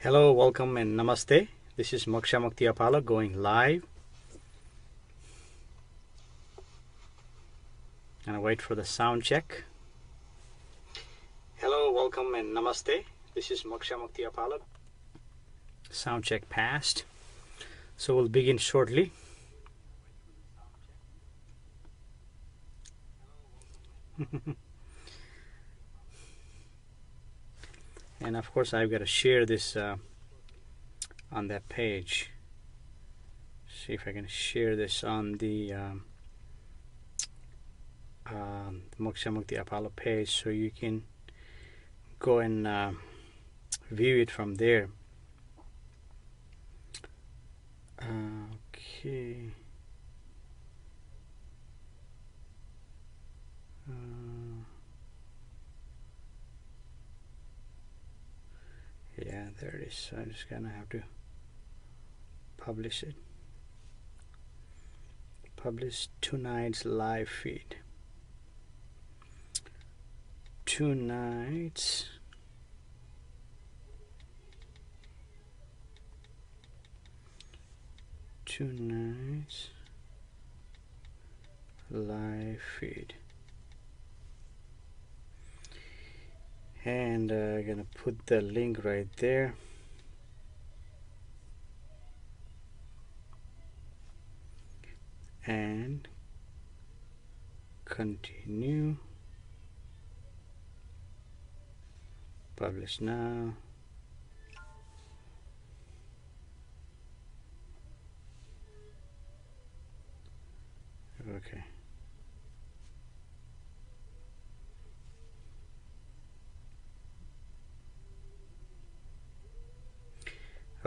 Hello, welcome and namaste. This is Moksha Mukti Apala going live. And I wait for the sound check. Hello, welcome and namaste. This is Moksha Mukti Apala. Sound check passed. So we'll begin shortly. And of course I've got to share this on that page. See if I can share this on the Moksha Mukti Apala page so you can go and view it from there. Okay. Yeah, there it is. So I'm just gonna have to publish it. Publish tonight's live feed. Tonight's live feed. And I'm gonna put the link right there. And continue. Publish now. Okay.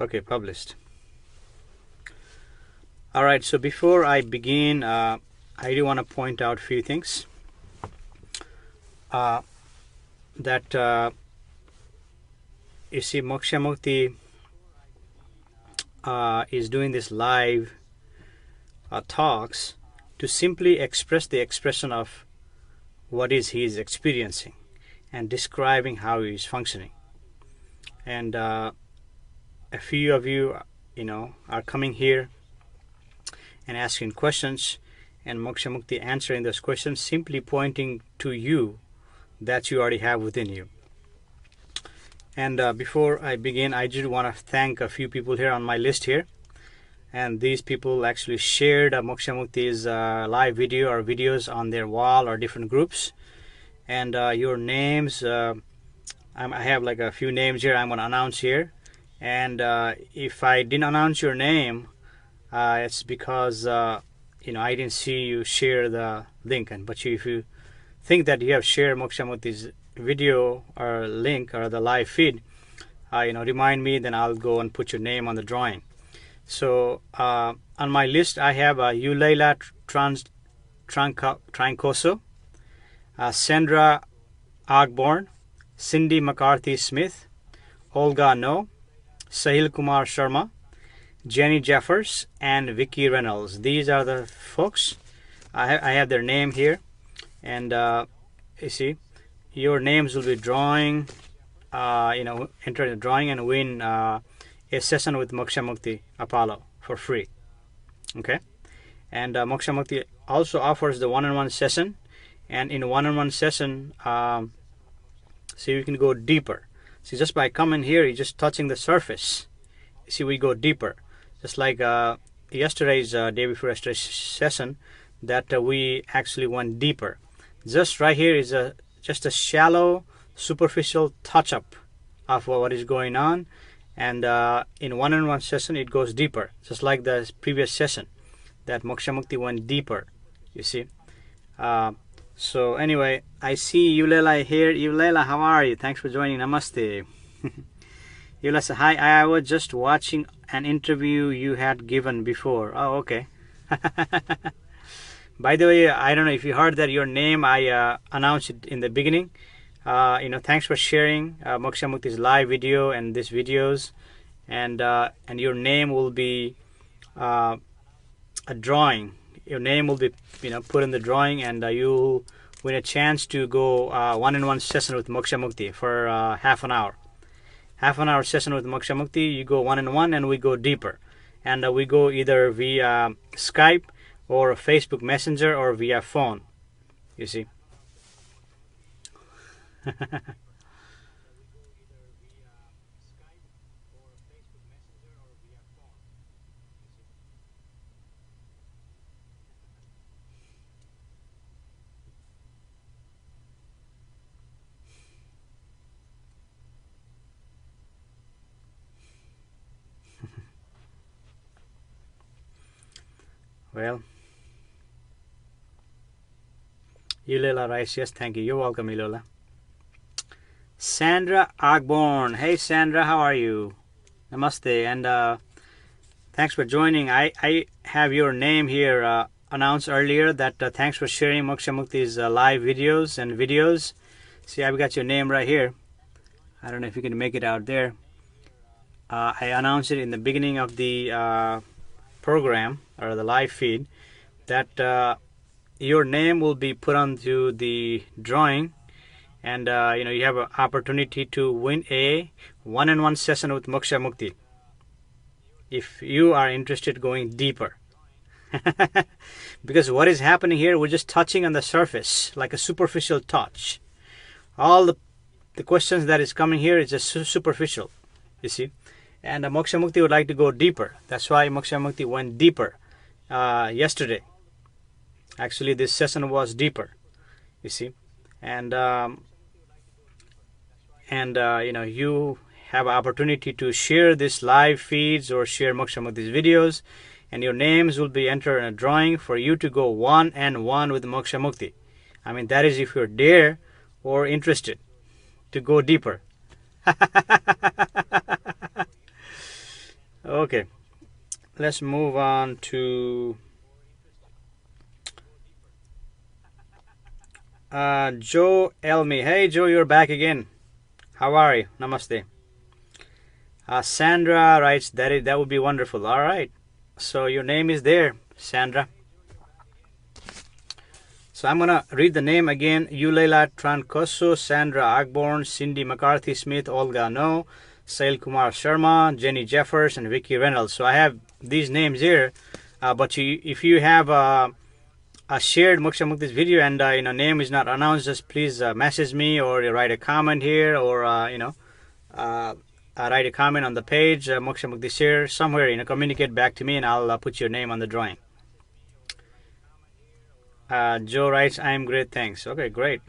Okay, published. All right, so before I begin, I do want to point out a few things. That you see, Moksha Mukti is doing this live talks to simply express the expression of what is he is experiencing and describing how he is functioning. And a few of you, are coming here and asking questions, and Moksha Mukti answering those questions, simply pointing to you that you already have within you. And before I begin, I just want to thank a few people here on my list here. And these people actually shared Moksha Mukti's live video or videos on their wall or different groups. And your names, I have like a few names here I'm going to announce here. And if I didn't announce your name, it's because I didn't see you share the link. But if you think that you have shared Moksha Mukti's video or link or the live feed, remind me, then I'll go and put your name on the drawing. So on my list I have Yuleila Trancoso, Sandra Ogborn, Cindy McCarthy Smith, Olga No, Sahil Kumar Sharma, Jenny Jeffers, and Vicky Reynolds. These are the folks. I have their name here, and you see, your names will be drawing. Enter the drawing and win a session with Moksha Mukti Apala for free. Okay, and Moksha Mukti also offers the one-on-one session, and in one-on-one session, so you can go deeper. See, just by coming here, you're just touching the surface. See, we go deeper. Just like yesterday's day before yesterday's session, that we actually went deeper. Just right here is just a shallow, superficial touch-up of what is going on, and in one-on-one session it goes deeper, just like the previous session that Moksha Mukti went deeper. You see. So anyway, I see Yuleila here. Yuleila, how are you? Thanks for joining. Namaste. Yuleila said, hi, I was just watching an interview you had given before. Oh, okay. By the way, I don't know if you heard that your name, I announced it in the beginning. Thanks for sharing Moksha Mukti's live video and these videos. And your name will be a drawing. Your name will be put in the drawing, and you'll win a chance to go one-on-one session with Moksha Mukti for half an hour. half an hour session with Moksha Mukti. You go one-on-one and we go deeper. And we go either via Skype or Facebook Messenger or via phone. You see. Well, Yulela writes, yes, thank you. You're welcome, Yulela. Sandra Ogborn. Hey, Sandra, how are you? Namaste. And thanks for joining. I have your name here announced earlier that thanks for sharing Moksha Mukti's live videos and videos. See, I've got your name right here. I don't know if you can make it out there. I announced it in the beginning of the program or the live feed that your name will be put onto the drawing, and you have an opportunity to win a one-on-one session with Moksha Mukti if you are interested going deeper. Because what is happening here, we're just touching on the surface like a superficial touch. All the questions that is coming here is just superficial, you see. And Moksha Mukti would like to go deeper. That's why Moksha Mukti went deeper yesterday. Actually, this session was deeper, you see. And you have an opportunity to share this live feeds or share Moksha Mukti's videos, and your names will be entered in a drawing for you to go one-on-one with Moksha Mukti. I mean, that is if you're dare or interested to go deeper. Okay, let's move on to Joe Elmi. Hey, Joe, you're back again. How are you? Namaste. Sandra writes, that would be wonderful. All right. So your name is there, Sandra. So I'm going to read the name again. Yulela Trancoso, Sandra Ogborn, Cindy McCarthy Smith, Olga No, Sahil Kumar Sharma, Jenny Jeffers, and Vicky Reynolds. So I have these names here. But if you have a shared Moksha Mukti's video and name is not announced, just please message me or write a comment here or write a comment on the page, Moksha Mukti share somewhere, communicate back to me and I'll put your name on the drawing. Joe writes, I am great, thanks. Okay, great.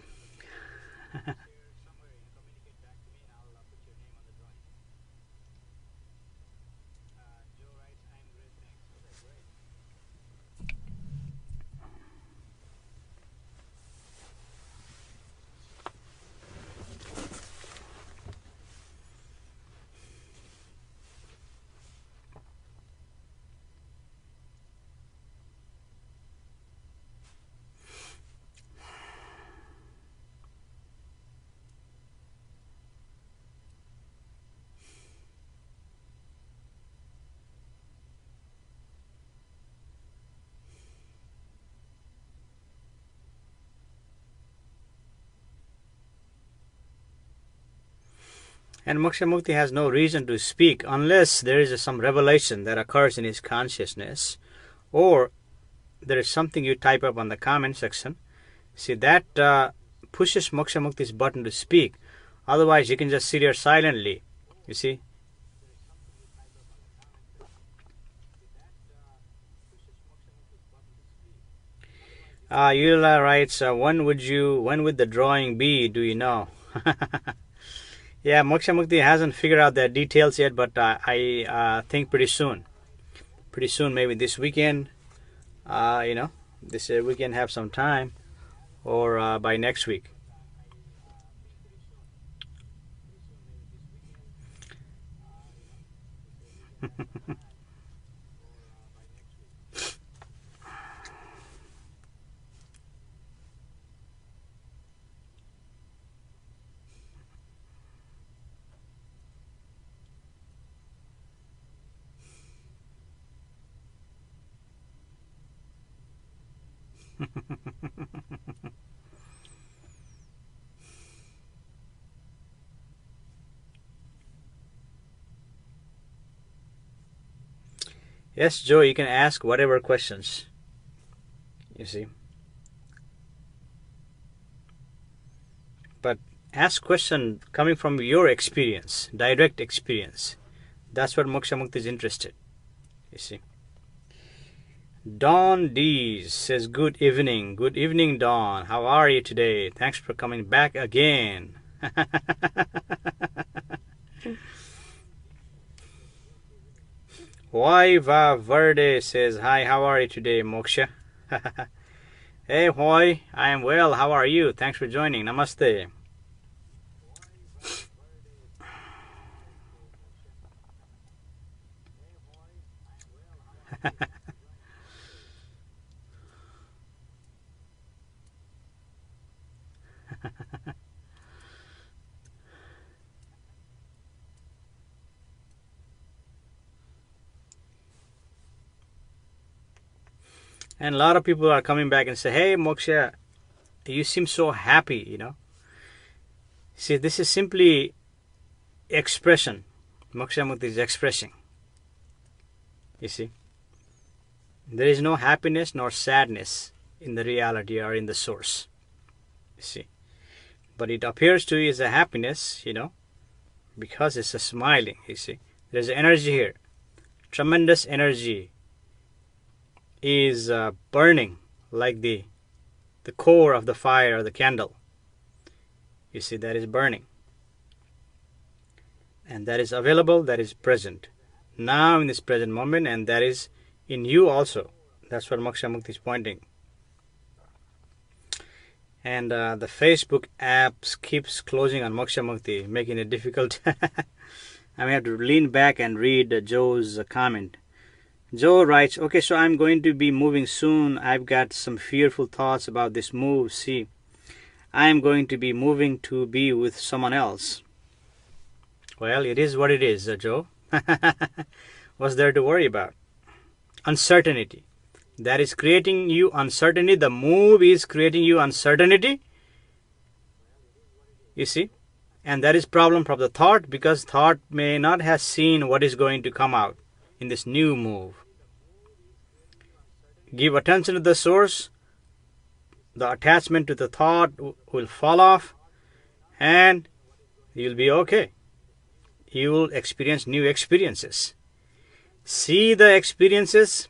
And Moksha Mukti has no reason to speak unless there is some revelation that occurs in his consciousness, or there is something you type up on the comment section. See, that pushes Moksha Mukti's button to speak. Otherwise, you can just sit here silently. You see? Yula writes, when would the drawing be? Do you know? Yeah, Moksha Mukti hasn't figured out the details yet, but I think pretty soon. Pretty soon, maybe this weekend. This weekend have some time, or by next week. Yes, Joe, you can ask whatever questions. You see. But ask question coming from your experience, direct experience. That's what Moksha Mukti is interested. You see. Dawn D says, good evening. Good evening, Dawn. How are you today? Thanks for coming back again. Hoy Verde says, hi, how are you today, Moksha? Hey, Hoy, I am well. How are you? Thanks for joining. Namaste. And a lot of people are coming back and say, hey, Moksha, you seem so happy. See, this is simply expression. Moksha Mukti is expressing. You see. There is no happiness nor sadness in the reality or in the source. You see. But it appears to you as a happiness, because it's a smiling, you see. There's energy here. Tremendous energy is burning like the core of the fire or the candle. You see, that is burning. And that is available, that is present. Now in this present moment, and that is in you also. That's what Moksha Mukti is pointing. And the Facebook apps keeps closing on Moksha Mukti, making it difficult. I may have to lean back and read Joe's comment. Joe writes, okay, so I'm going to be moving soon. I've got some fearful thoughts about this move. See, I'm going to be moving to be with someone else. Well, it is what it is, Joe. What's there to worry about? Uncertainty. That is creating you uncertainty. The move is creating you uncertainty. You see? And that is problem from the thought, because thought may not have seen what is going to come out in this new move. Give attention to the source. The attachment to the thought will fall off, and you'll be okay. You will experience new experiences. See the experiences.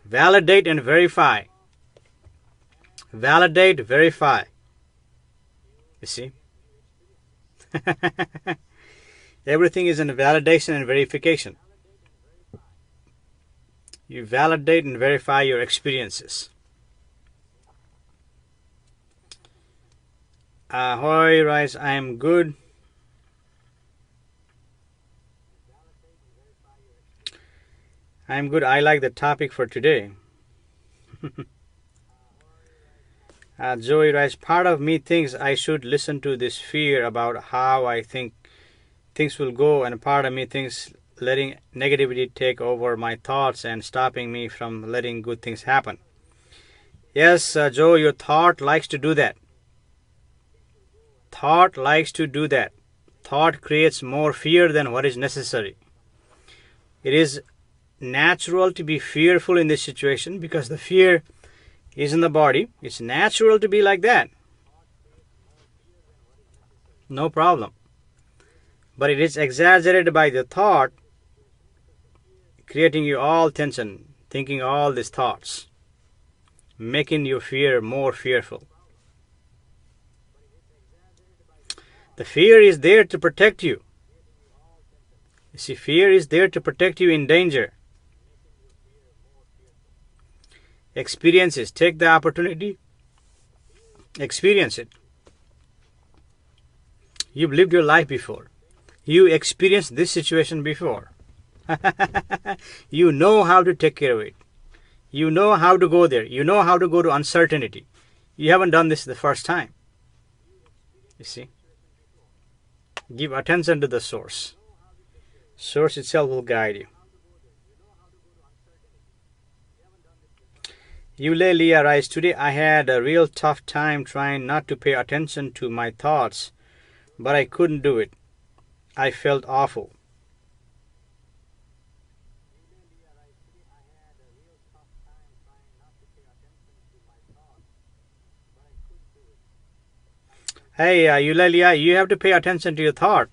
Validate and verify. Validate, verify. You see? Everything is in validation and verification. You validate and verify your experiences. Ahoy, Rice, I am good. I'm good. I like the topic for today. Joey writes, part of me thinks I should listen to this fear about how I think things will go, and part of me thinks letting negativity take over my thoughts and stopping me from letting good things happen. Yes, Joe, your thought likes to do that. Thought likes to do that. Thought creates more fear than what is necessary. It is natural to be fearful in this situation because the fear is in the body. It's natural to be like that. No problem. But it is exaggerated by the thought, creating you all tension, thinking all these thoughts, making you fear more fearful. The fear is there to protect you. You see, fear is there to protect you in danger. Experiences. Take the opportunity. Experience it. You've lived your life before. You experienced this situation before. You know how to take care of it. You know how to go there. You know how to go to uncertainty. You haven't done this the first time. You see? Give attention to the source. Source itself will guide you. Yule Leah writes, today I had a real tough time trying not to pay attention to my thoughts, but I couldn't do it. I felt awful. Hey, Eulalia, you have to pay attention to your thought.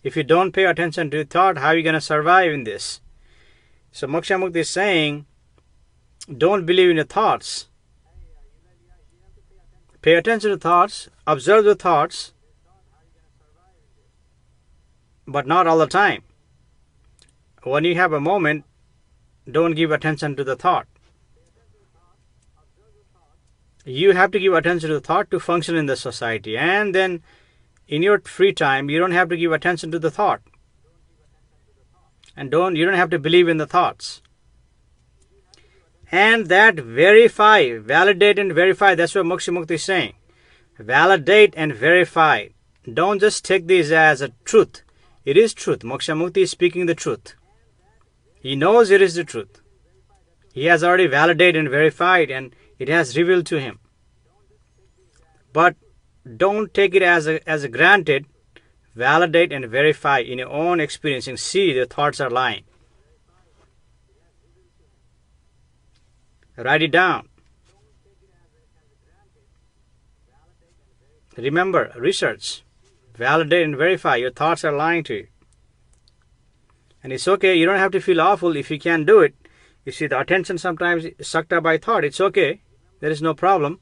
If you don't pay attention to your thought, how are you going to survive in this? So Moksha Mukti is saying, don't believe in your thoughts. Pay attention to thoughts, observe the thoughts, but not all the time. When you have a moment, don't give attention to the thought. You have to give attention to the thought to function in the society. And then in your free time, you don't have to give attention to the thought. And you don't have to believe in the thoughts. And that verify, validate and verify, that's what Moksha Mukti is saying. Validate and verify. Don't just take this as a truth. It is truth. Moksha Mukti is speaking the truth. He knows it is the truth. He has already validated and verified, and it has revealed to him. But don't take it as a granted. Validate and verify in your own experience and see the thoughts are lying. Write it down. Remember, research. Validate and verify. Your thoughts are lying to you. And it's okay. You don't have to feel awful if you can't do it. You see, the attention sometimes is sucked up by thought. It's okay. There is no problem.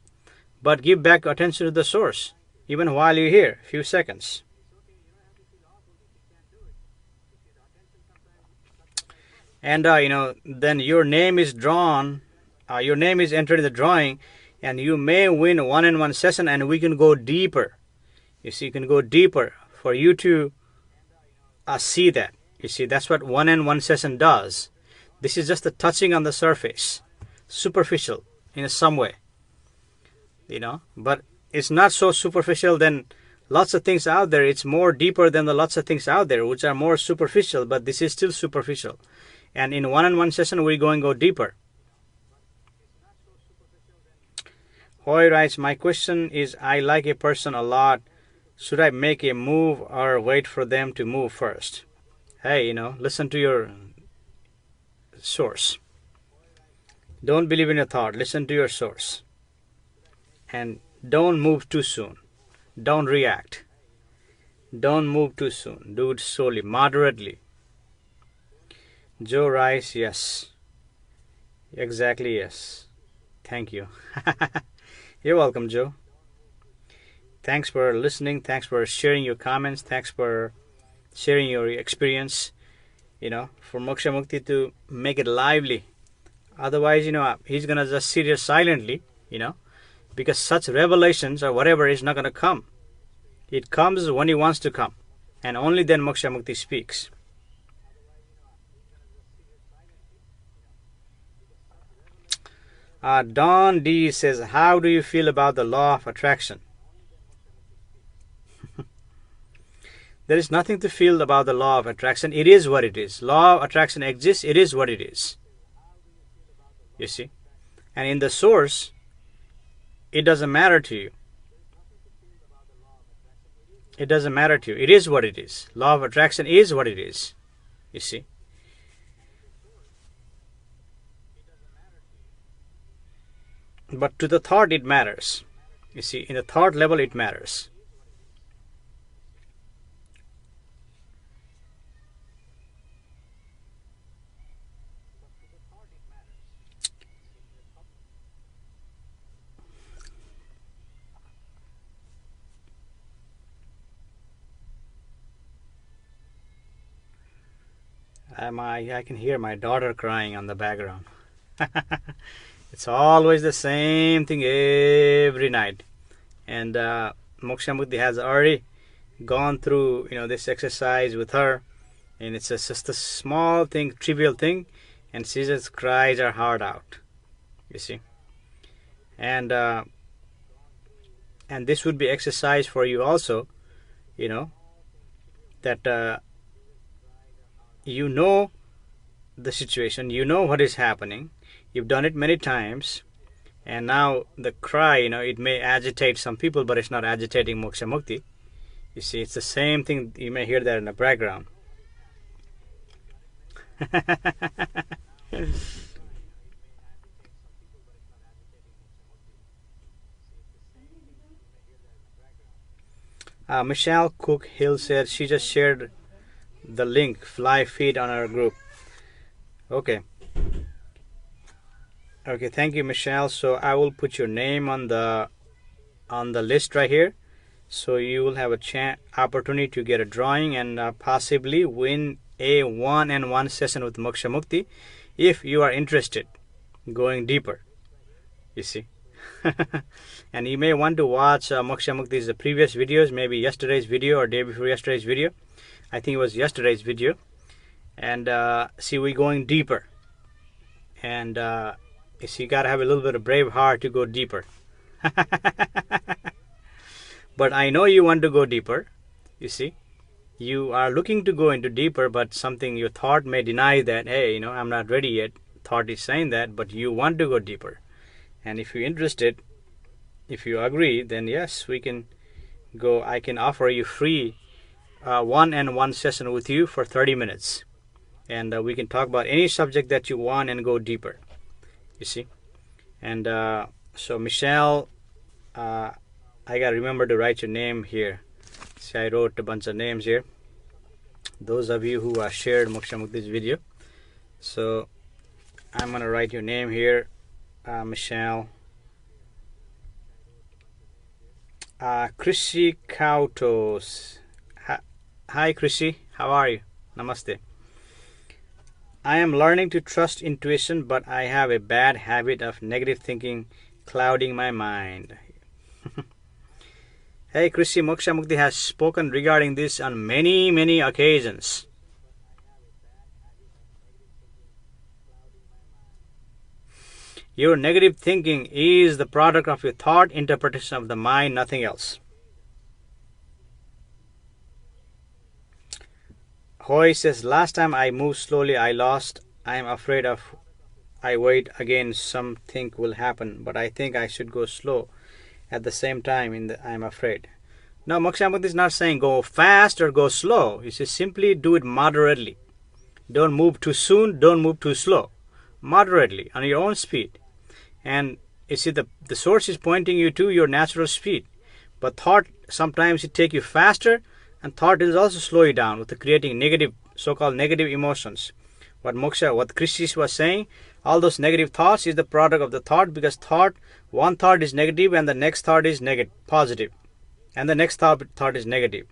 But give back attention to the source, even while you're here, a few seconds. And, then your name is drawn. Your name is entered in the drawing, and you may win one-on-one session, and we can go deeper. You see, you can go deeper for you to see that. You see, that's what one-on-one session does. This is just a touching on the surface, superficial in some way. But it's not so superficial than lots of things out there. It's more deeper than the lots of things out there, which are more superficial, but this is still superficial. And in one-on-one session, we're going to go deeper. Hoy writes, my question is, I like a person a lot. Should I make a move or wait for them to move first? Hey, listen to your source. Don't believe in your thought. Listen to your source. And don't move too soon. Don't react. Don't move too soon. Do it slowly, moderately. Joe writes, yes. Exactly, yes. Thank you. You're welcome, Joe. Thanks for listening. Thanks for sharing your comments. Thanks for sharing your experience, for Moksha Mukti to make it lively. Otherwise, he's going to just sit here silently, because such revelations or whatever is not going to come. It comes when he wants to come. And only then Moksha Mukti speaks. Don D says, how do you feel about the law of attraction? There is nothing to feel about the law of attraction. It is what it is. Law of attraction exists. It is what it is. You see? And in the source, it doesn't matter to you. It doesn't matter to you. It is what it is. Law of attraction is what it is. You see? But to the thought, it matters. You see, in the thought level, it matters. I can hear my daughter crying on the background. It's always the same thing every night. And Moksha Mukti has already gone through this exercise with her, and it's just a small thing, trivial thing, and she just cries her heart out. You see, and this would be exercise for you also. That the situation, what is happening. You've done it many times, and now the cry, it may agitate some people, but it's not agitating Moksha Mukti. You see, it's the same thing. You may hear that in the background. Michelle Cook Hill said she just shared the link live feed on our group. Okay. Okay, thank you, Michelle. So I will put your name on the list right here. So you will have a opportunity to get a drawing and possibly win a one-on-one session with Moksha Mukti if you are interested going deeper. You see. And you may want to watch Moksha Mukti's previous videos, maybe yesterday's video or day before yesterday's video. I think it was yesterday's video. And see, we're going deeper. And you see, you got to have a little bit of brave heart to go deeper. But I know you want to go deeper. You see, you are looking to go into deeper, but something your thought may deny that, hey, I'm not ready yet. Thought is saying that, but you want to go deeper. And if you're interested, if you agree, then yes, we can go. I can offer you free one-on-one session with you for 30 minutes. And we can talk about any subject that you want and go deeper. You see. And so Michelle, I got to remember to write your name here. See, I wrote a bunch of names here. Those of you who shared Moksha Mukti's video. So I'm going to write your name here, Michelle. Chrissy Kautos. Hi, Chrissy. How are you? Namaste. I am learning to trust intuition, but I have a bad habit of negative thinking clouding my mind. Hey, Chrissy, Moksha Mukti has spoken regarding this on many, many occasions. Your negative thinking is the product of your thought interpretation of the mind, nothing else. Hoy says, last time I moved slowly, I lost. I am afraid of I wait again, something will happen, but I think I should go slow. At the same time, I'm afraid. Now, Moksha Mukti is not saying go fast or go slow. He says simply do it moderately. Don't move too soon, don't move too slow. Moderately, on your own speed. And you see, the source is pointing you to your natural speed. But thought, sometimes it takes you faster, and thought will also slow you down with creating negative, so-called negative emotions. What Christy was saying, all those negative thoughts is the product of the thought, because one thought is negative and the next thought is positive. And the next thought is negative.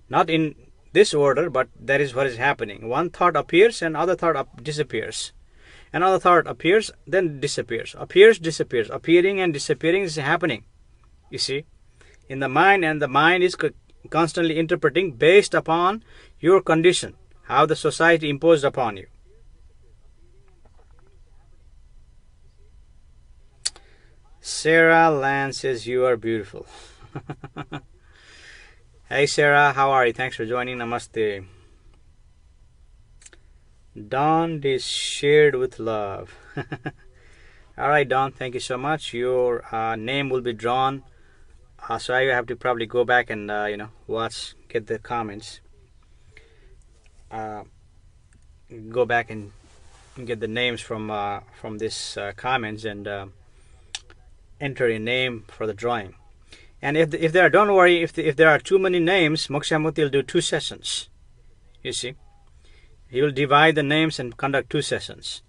Not in this order, but that is what is happening. One thought appears and other thought disappears. Another thought appears, then disappears. Appears, disappears. Appearing and disappearing is happening. You see, in the mind, and the mind is constantly interpreting based upon your condition, how the society imposed upon you. Sarah Land says you are beautiful. Hey Sarah, how are you? Thanks for joining. Namaste. Dawn is shared with love. Alright, Dawn, thank you so much. Your name will be drawn. So I have to probably go back and get the comments. Go back and get the names from this comments and enter a name for the drawing. And if there are, don't worry, if there are too many names, Moksha Mukti will do 2 sessions. You see, he will divide the names and conduct 2 sessions.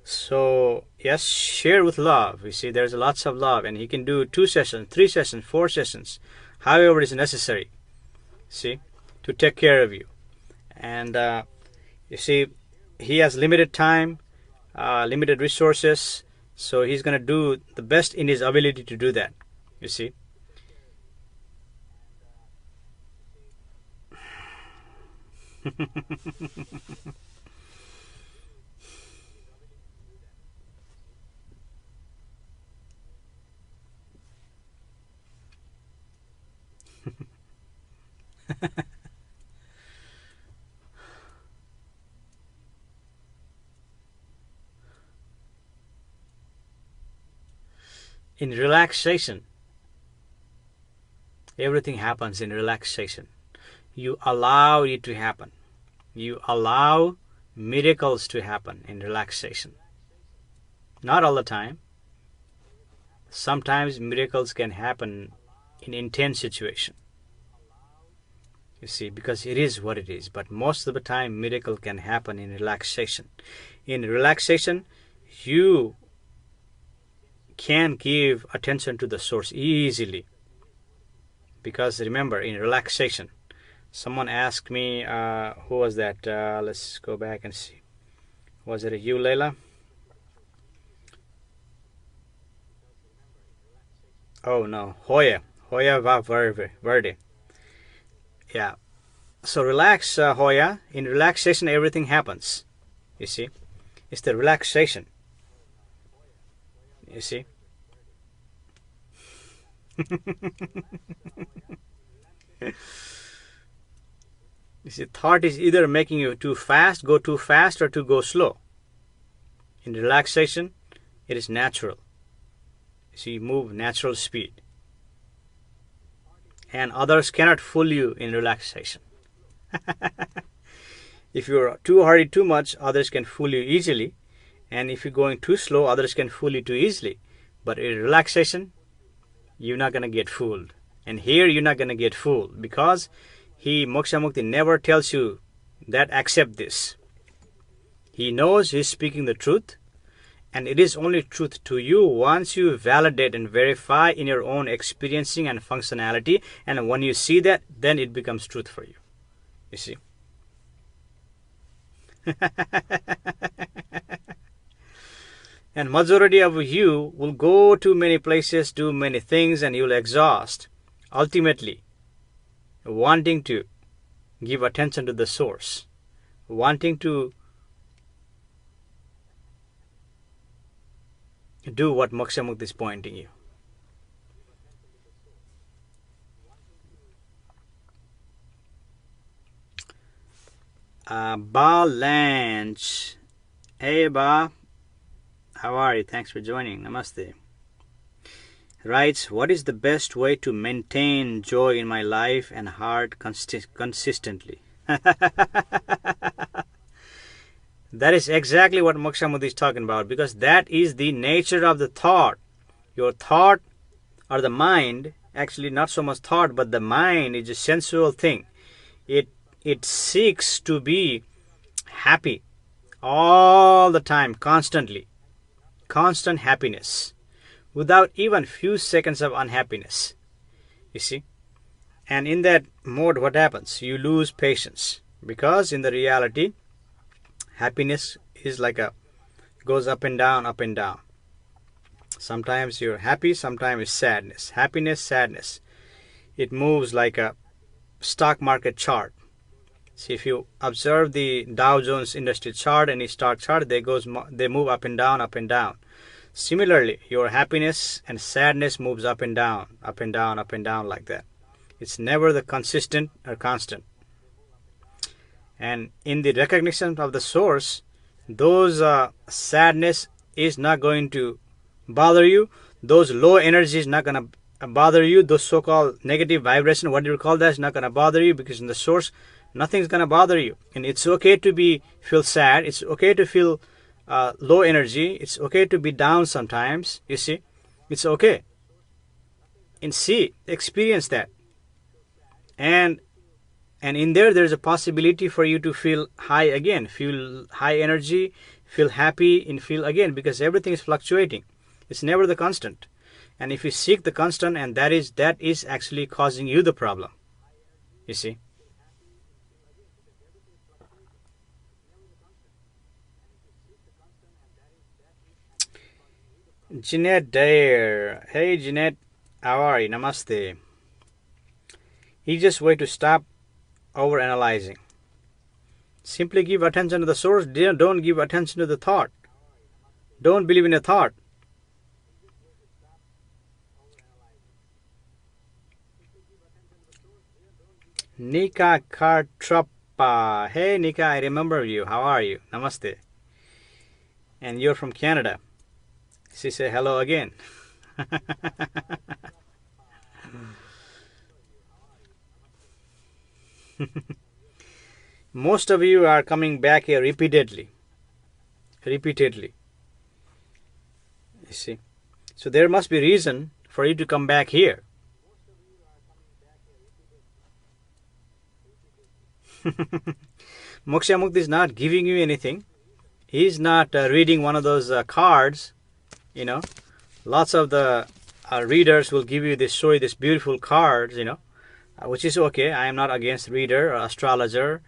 So yes, share with love. You see, there's lots of love, and he can do 2 sessions, 3 sessions, 4 sessions, however is necessary. See, to take care of you. And you see, he has limited time, limited resources, so he's going to do the best in his ability to do that. You see. In relaxation, everything happens in relaxation. You allow it to happen. You allow miracles to happen in relaxation. Not all the time. Sometimes miracles can happen in intense situation. You see, because it is what it is. But most of the time, miracle can happen in relaxation. In relaxation, you can give attention to the source easily. Because remember, in relaxation, someone asked me, who was that? Let's go back and see. Was it you, Layla? Oh no, Hoya Verde. Yeah. So relax, Hoya. In relaxation, everything happens. You see, it's the relaxation. You see. You see, thought is either making you go too fast, or to go slow. In relaxation, it is natural. So you move natural speed. And others cannot fool you in relaxation. If you're too hurried too much, others can fool you easily. And if you're going too slow, others can fool you too easily. But in relaxation, you're not going to get fooled. And here you're not going to get fooled, because Moksha Mukti never tells you that accept this. He knows he's speaking the truth, and it is only truth to you once you validate and verify in your own experiencing and functionality. And when you see that, then it becomes truth for you. You see. And majority of you will go to many places, do many things, and you'll exhaust. Ultimately, wanting to give attention to the source, wanting to do what Moksha Mukti is pointing you. Ba Lanch. Hey Ba, how are you? Thanks for joining. Namaste. Writes, what is the best way to maintain joy in my life and heart consistently? That is exactly what Moksha Mukti is talking about, because that is the nature of the thought. Your thought, or the mind, actually not so much thought, but the mind is a sensual thing. It seeks to be happy all the time, constantly. Constant happiness, without even few seconds of unhappiness. You see? And in that mode, what happens? You lose patience, because in the reality, happiness is goes up and down, up and down. Sometimes you're happy, sometimes it's sadness. Happiness, sadness. It moves like a stock market chart. See, if you observe the Dow Jones Industry chart, any stock chart, they move up and down, up and down. Similarly, your happiness and sadness moves up and down, up and down, up and down, like that. It's never the consistent or constant. And in the recognition of the source, those sadness is not going to bother you. Those low energy is not going to bother you. Those so-called negative vibration, what do you call that, is not going to bother you, because in the source, nothing's going to bother you. And it's okay to feel sad. It's okay to feel low energy. It's okay to be down sometimes. You see, it's okay. And experience that. And in there's a possibility for you to feel high again, feel high energy, feel happy, and feel again, because everything is fluctuating. It's never the constant. And if you seek the constant, and that is actually causing you the problem. You see. Jeanette Dare. Hey Jeanette, how are you? Namaste. Easiest way to stop overanalyzing. Simply give attention to the source. Don't give attention to the thought. Don't believe in a thought. Nika Kartrappa. Hey Nika, I remember you. How are you? Namaste. And you're from Canada. She said hello again. Most of you are coming back here repeatedly. You see. So there must be reason for you to come back here. Moksha Mukti is not giving you anything. He's not reading one of those cards. Lots of the readers will give you this, show you this beautiful cards, which is okay. I am not against reader or astrologer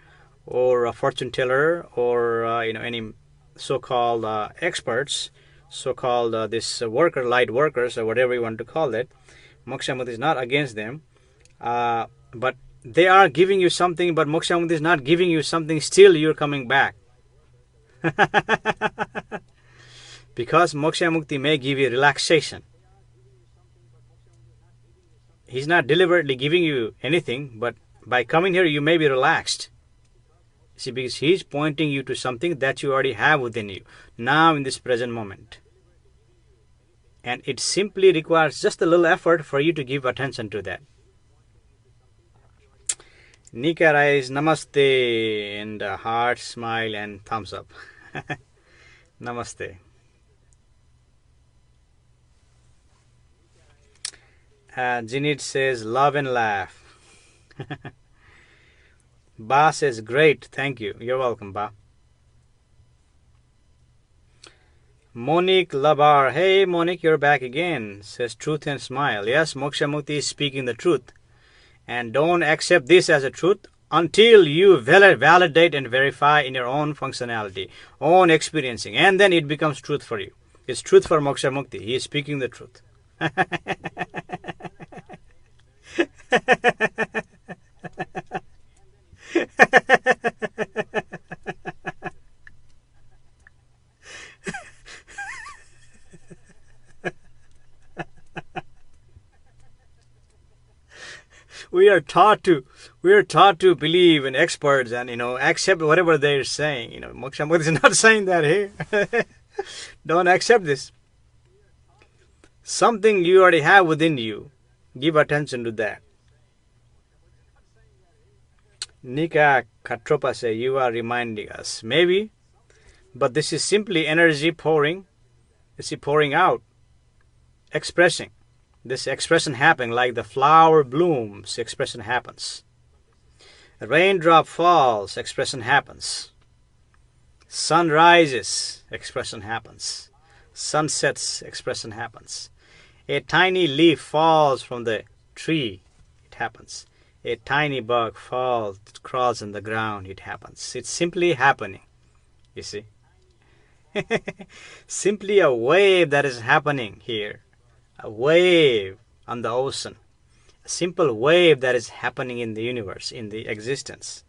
or a fortune teller or any so-called experts, so-called light workers or whatever you want to call it. Moksha Mukti is not against them, but they are giving you something. But Moksha Mukti is not giving you something. Still, you're coming back. Because Moksha Mukti may give you relaxation. He's not deliberately giving you anything, but by coming here, you may be relaxed. See, because he's pointing you to something that you already have within you, now in this present moment. And it simply requires just a little effort for you to give attention to that. Nika Rais, namaste, and a heart, smile, and thumbs up. Namaste. Jinit says, love and laugh. Ba says, great, thank you. You're welcome, Ba. Monique Labar, hey Monique, you're back again. Says, truth and smile. Yes, Moksha Mukti is speaking the truth. And don't accept this as a truth until you validate and verify in your own functionality, own experiencing. And then it becomes truth for you. It's truth for Moksha Mukti. He is speaking the truth. We are taught to believe in experts and accept whatever they're saying. Moksha Mukti is not saying that here. Don't accept this. Something you already have within you. Give attention to that. Nika Katropa say, you are reminding us. Maybe, but this is simply energy pouring. It's pouring out, expressing. This expression happening like the flower blooms, expression happens. A raindrop falls, expression happens. Sun rises, expression happens. Sun sets, expression happens. A tiny leaf falls from the tree, it happens. A tiny bug falls, crawls on the ground, it happens. It's simply happening, you see. Simply a wave that is happening here. A wave on the ocean. A simple wave that is happening in the universe, in the existence.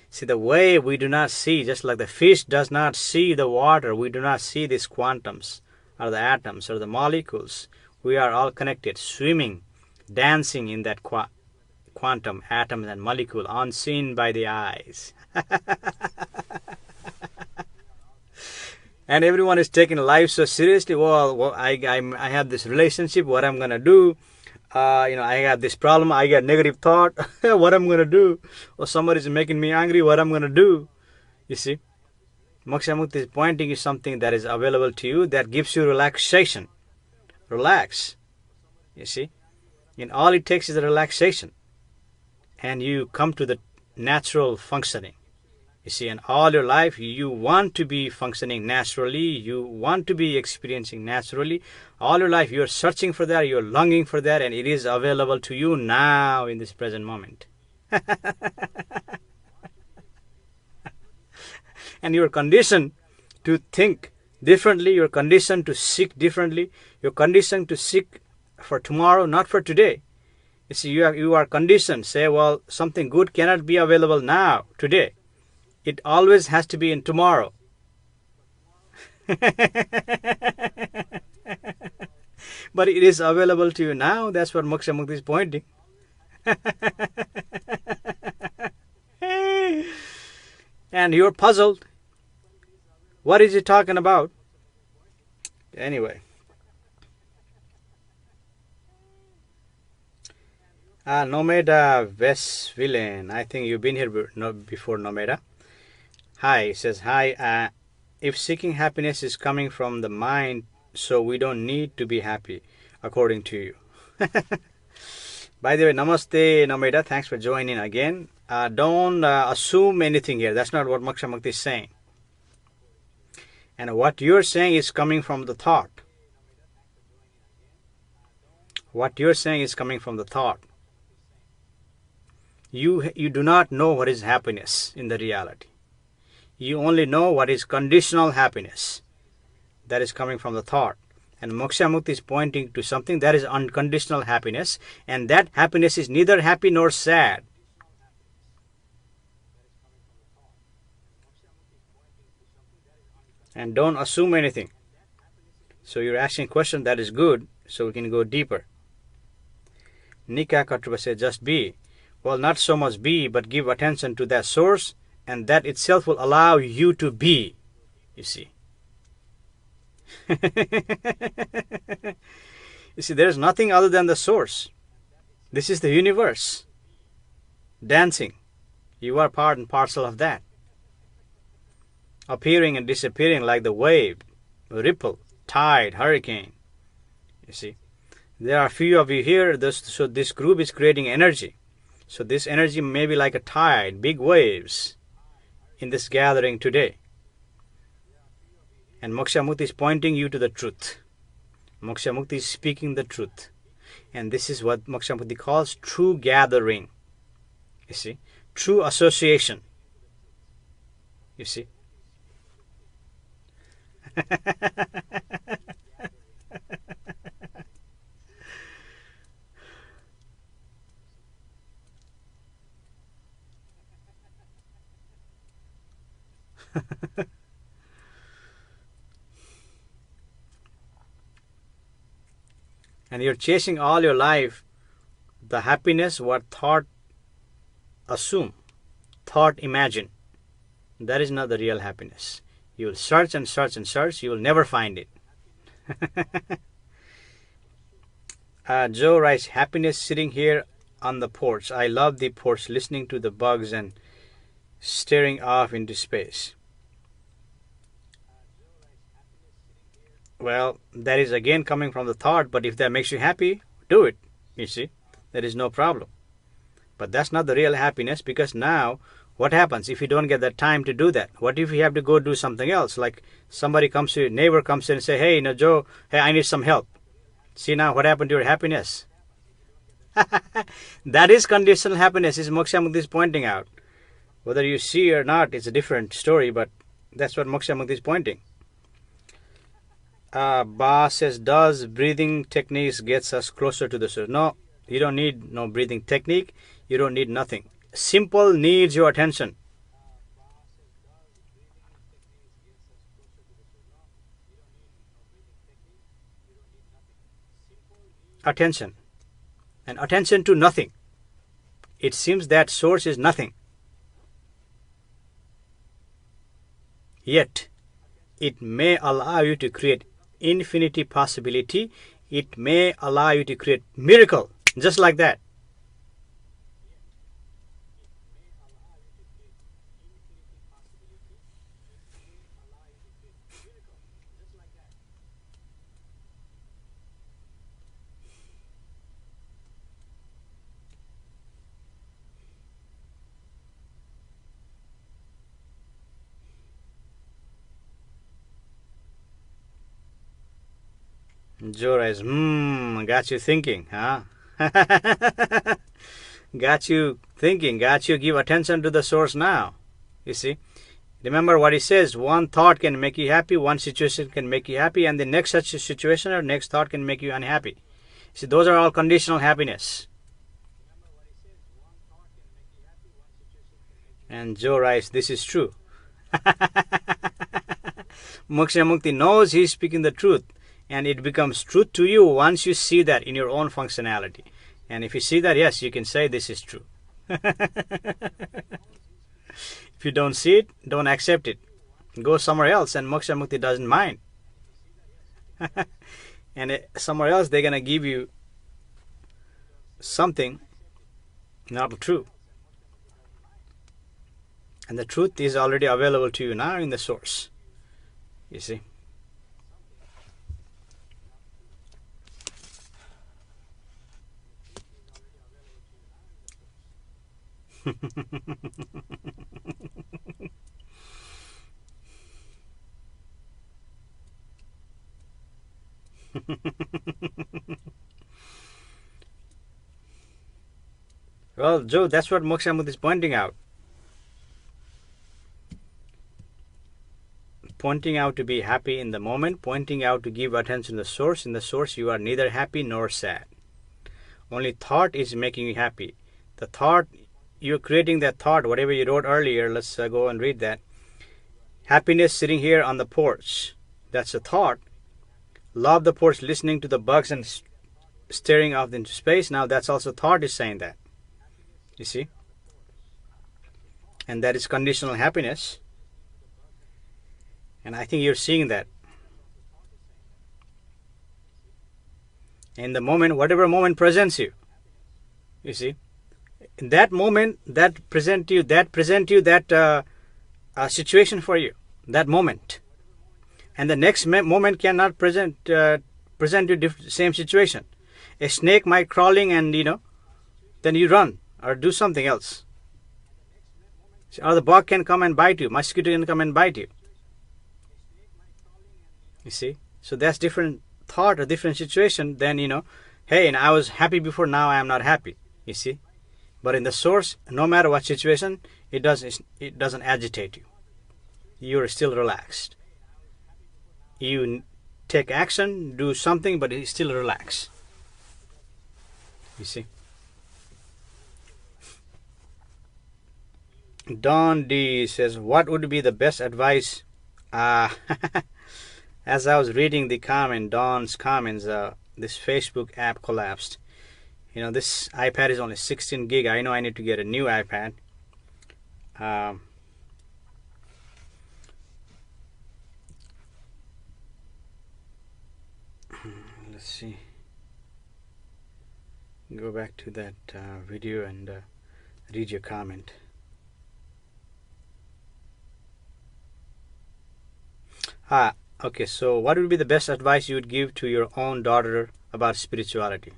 See, the wave we do not see, just like the fish does not see the water. We do not see these quantums or the atoms or the molecules. We are all connected, swimming, dancing in that quantum, atoms and molecule, unseen by the eyes. And everyone is taking life so seriously. Well, I have this relationship. What I'm gonna do? I have this problem. I got negative thought. What I'm gonna do? Or somebody's making me angry. What I'm gonna do? You see, Moksha Mukti is pointing you something that is available to you that gives you relaxation. Relax. You see, and all it takes is a relaxation, and you come to the natural functioning. You see, in all your life, you want to be functioning naturally. You want to be experiencing naturally. All your life, you're searching for that. You're longing for that. And it is available to you now in this present moment. And you're conditioned to think differently. You're conditioned to seek differently. You're conditioned to seek for tomorrow, not for today. You see, you are conditioned. Say, well, something good cannot be available now, today. It always has to be in tomorrow. But it is available to you now. That's what Moksha Mukti is pointing. And you're puzzled. What is he talking about? Anyway. Nomeda Westvillen. I think you've been here before, Nomeda. Hi, it says, hi, if seeking happiness is coming from the mind, so we don't need to be happy, according to you. By the way, namaste, Nomeda, thanks for joining again. Don't assume anything here. That's not what Moksha Mukti is saying. And what you're saying is coming from the thought. What you're saying is coming from the thought. You do not know what is happiness in the reality. You only know what is conditional happiness. That is coming from the thought. And Moksha Mukti is pointing to something that is unconditional happiness, and that happiness is neither happy nor sad. And don't assume anything. So you're asking a question that is good, so we can go deeper. Nika Katruba says, just be. Well, not so much be, but give attention to that source, and that itself will allow you to be, you see. You see, there is nothing other than the source. This is the universe. Dancing. You are part and parcel of that. Appearing and disappearing like the wave, ripple, tide, hurricane. You see, there are a few of you here, so this group is creating energy. So this energy may be like a tide, big waves in this gathering today. And Moksha Mukti is pointing you to the truth. Moksha Mukti is speaking the truth. And this is what Moksha Mukti calls true gathering. You see, true association. You see. And you're chasing all your life the happiness what thought assume, thought imagine. That is not the real happiness. You will search and search and search, you will never find it. Joe writes, happiness sitting here on the porch. I love the porch, listening to the bugs and staring off into space. Well, that is again coming from the thought, but if that makes you happy, do it. You see, there is no problem. But that's not the real happiness, because now what happens if you don't get the time to do that? What if you have to go do something else? Like somebody comes to you, neighbor comes in and say, hey, Joe, hey, I need some help. See now what happened to your happiness? That is conditional happiness, is Moksha Mukti is pointing out. Whether you see or not, it's a different story, but that's what Moksha Mukti is pointing. Ba says, does breathing techniques gets us closer to the source? No, you don't need no breathing technique. You don't need nothing. Simple needs your attention. Attention. And attention to nothing. It seems that source is nothing. Yet, it may allow you to create infinity possibility. It may allow you to create miracle, just like that. Joe is, got you thinking, huh? Got you thinking, got you give attention to the source now. You see? Remember what he says, one thought can make you happy, one situation can make you happy, and the next such situation or next thought can make you unhappy. See, those are all conditional happiness. And Joe writes, this is true. Moksha Mukti knows he is speaking the truth. And it becomes truth to you once you see that in your own functionality. And if you see that, yes, you can say this is true. If you don't see it, don't accept it. Go somewhere else, and Moksha Mukti doesn't mind. And somewhere else, they're going to give you something not true. And the truth is already available to you now in the source. You see? Well, Joe, that's what Moksha Mukti is pointing out. Pointing out to be happy in the moment, pointing out to give attention to the source. In the source, you are neither happy nor sad. Only thought is making you happy. The thought, you're creating that thought, whatever you wrote earlier. Let's go and read that. Happiness sitting here on the porch. That's a thought. Love the porch, listening to the bugs and staring off into space. Now that's also thought is saying that. You see? And that is conditional happiness. And I think you're seeing that. In the moment, whatever moment presents you. You see? In that moment, that present you that situation for you. That moment. And the next moment cannot present you same situation. A snake might crawling and, then you run or do something else. Or the bug can come and bite you. Mosquito can come and bite you. You see? So that's different thought or different situation than, hey, and I was happy before, now I am not happy. You see? But in the source, no matter what situation, it doesn't agitate you. You are still relaxed. You take action, do something, but it's still relaxed. You see? Don D says, what would be the best advice? As I was reading the comment, Don's comments, this Facebook app collapsed. This iPad is only 16 gig. I know I need to get a new iPad. Let's see. Go back to that video and read your comment. Okay, so what would be the best advice you would give to your own daughter about spirituality?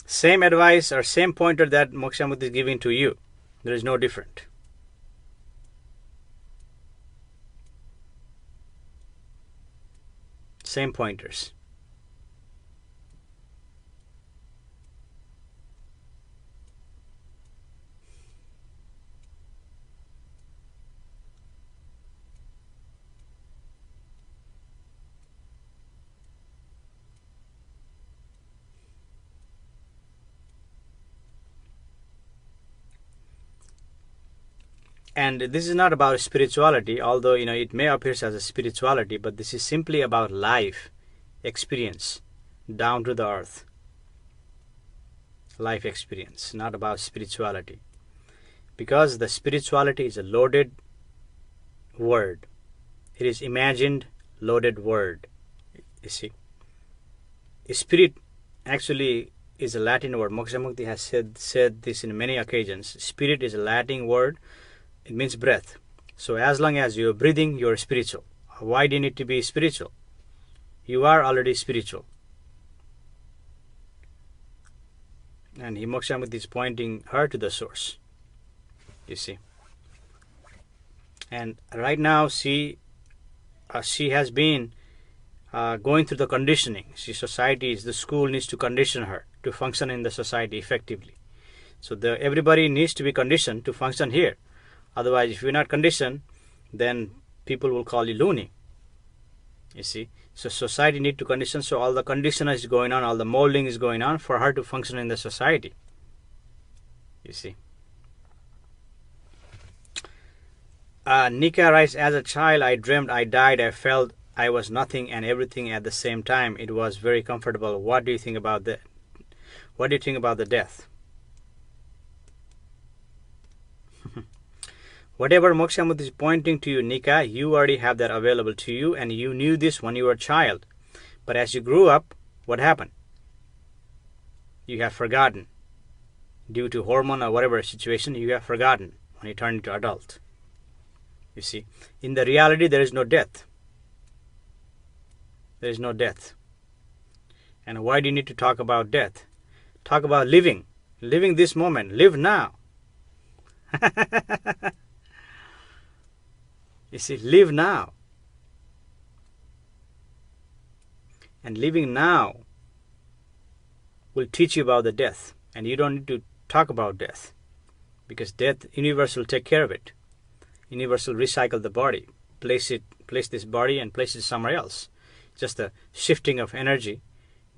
Same advice or same pointer that Moksha Mukti is giving to you. There is no different. Same pointers. And this is not about spirituality, although it may appear as a spirituality, but this is simply about life experience, down to the earth. Life experience, not about spirituality. Because the spirituality is a loaded word. It is imagined, loaded word. You see. Spirit actually is a Latin word. Moksha Mukti has said this in many occasions. Spirit is a Latin word. It means breath. So as long as you're breathing, you're spiritual. Why do you need to be spiritual? You are already spiritual. And Moksha Mukti is pointing her to the source. You see. And right now she has been going through the conditioning. The school needs to condition her to function in the society effectively. So everybody needs to be conditioned to function here. Otherwise, if you're not conditioned, then people will call you loony. You see. So society need to condition. So all the conditioning is going on, all the molding is going on for her to function in the society. You see. Nika writes, as a child, I dreamed I died. I felt I was nothing and everything at the same time. It was very comfortable. What do you think about that? What do you think about the death? Whatever Moksha Mukti is pointing to you, Nika, you already have that available to you, and you knew this when you were a child. But as you grew up, what happened? You have forgotten. Due to hormone or whatever situation, you have forgotten when you turn into adult. You see, in the reality, there is no death. There is no death. And why do you need to talk about death? Talk about living. Living this moment. Live now. You see, live now. And living now will teach you about the death. And you don't need to talk about death. Because death, universe will take care of it. Universe will recycle the body. Place this body and place it somewhere else. Just a shifting of energy.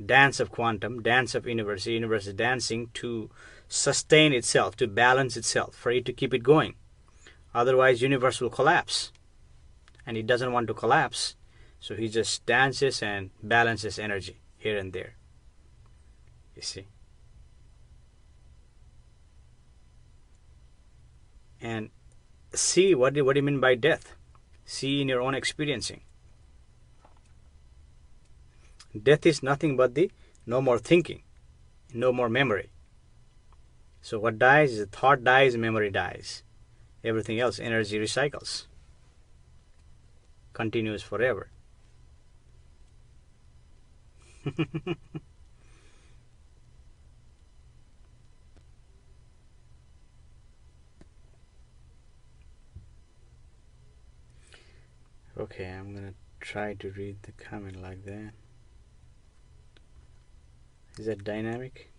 Dance of quantum. Dance of universe. The universe is dancing to sustain itself. To balance itself. For it to keep it going. Otherwise, universe will collapse. And he doesn't want to collapse. So he just dances and balances energy here and there. You see. And see what do you mean by death. See in your own experiencing. Death is nothing but the no more thinking, no more memory. So what dies is thought dies, memory dies. Everything else, energy recycles. Continues forever. Okay, I'm gonna try to read the comment like that. Is that dynamic?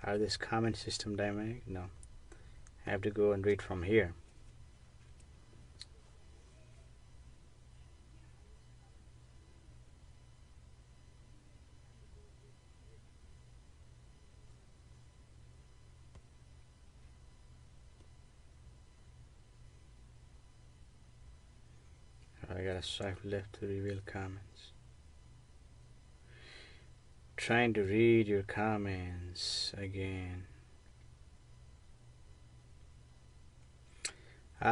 Are this comment system dynamic? No. I have to go and read from here. I gotta swipe left to reveal comments. Trying to read your comments again.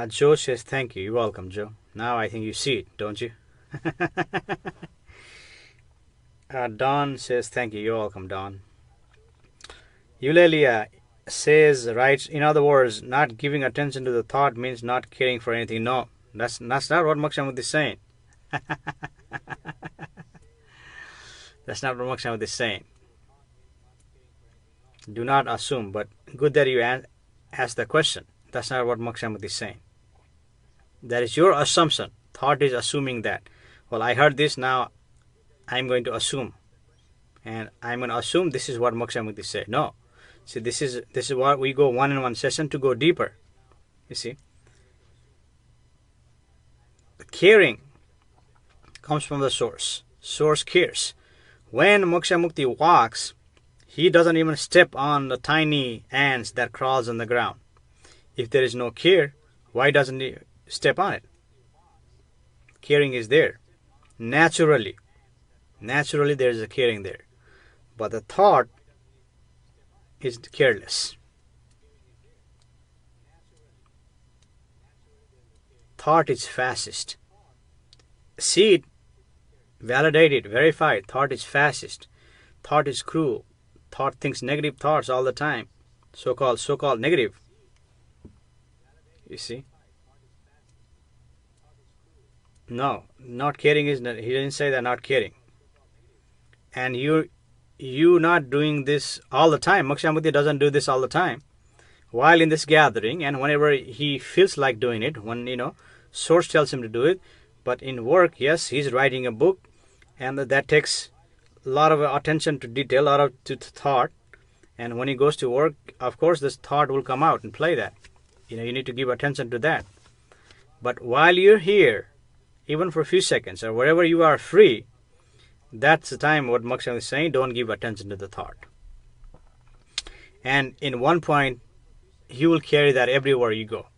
Joe says thank you. You're welcome, Joe. Now I think you see it, don't you? Don says thank you. You're welcome, Don. Eulalia writes, in other words, not giving attention to the thought means not caring for anything. No, that's not what Moksha Mukti is saying. That's not what Moksha Mukti is saying. Do not assume, but good that you asked the question. That's not what Moksha Mukti is saying. That is your assumption. Thought is assuming that. Well, I heard this, now I'm going to assume. And I'm going to assume this is what Moksha Mukti said. No. See, this is what we go one-on-one session to go deeper. You see. The caring comes from the source. Source cares. When Moksha Mukti walks, he doesn't even step on the tiny ants that crawls on the ground. If there is no care, why doesn't he step on it? Caring is there. Naturally there is a caring there. But the thought is careless. Thought is fascist. See it, validate it, verify it. Thought is fascist. Thought is cruel. Thought thinks negative thoughts all the time. So-called negative. You see? No, not caring is not, he didn't say that not caring. And you not doing this all the time. Moksha Mukti doesn't do this all the time. While in this gathering and whenever he feels like doing it, when source tells him to do it, but in work, yes, he's writing a book, and that takes a lot of attention to detail, a lot of to thought. And when he goes to work, of course, this thought will come out and play that. You need to give attention to that. But while you're here, even for a few seconds or wherever you are free, that's the time what Moksha is saying, don't give attention to the thought. And in one point, you will carry that everywhere you go.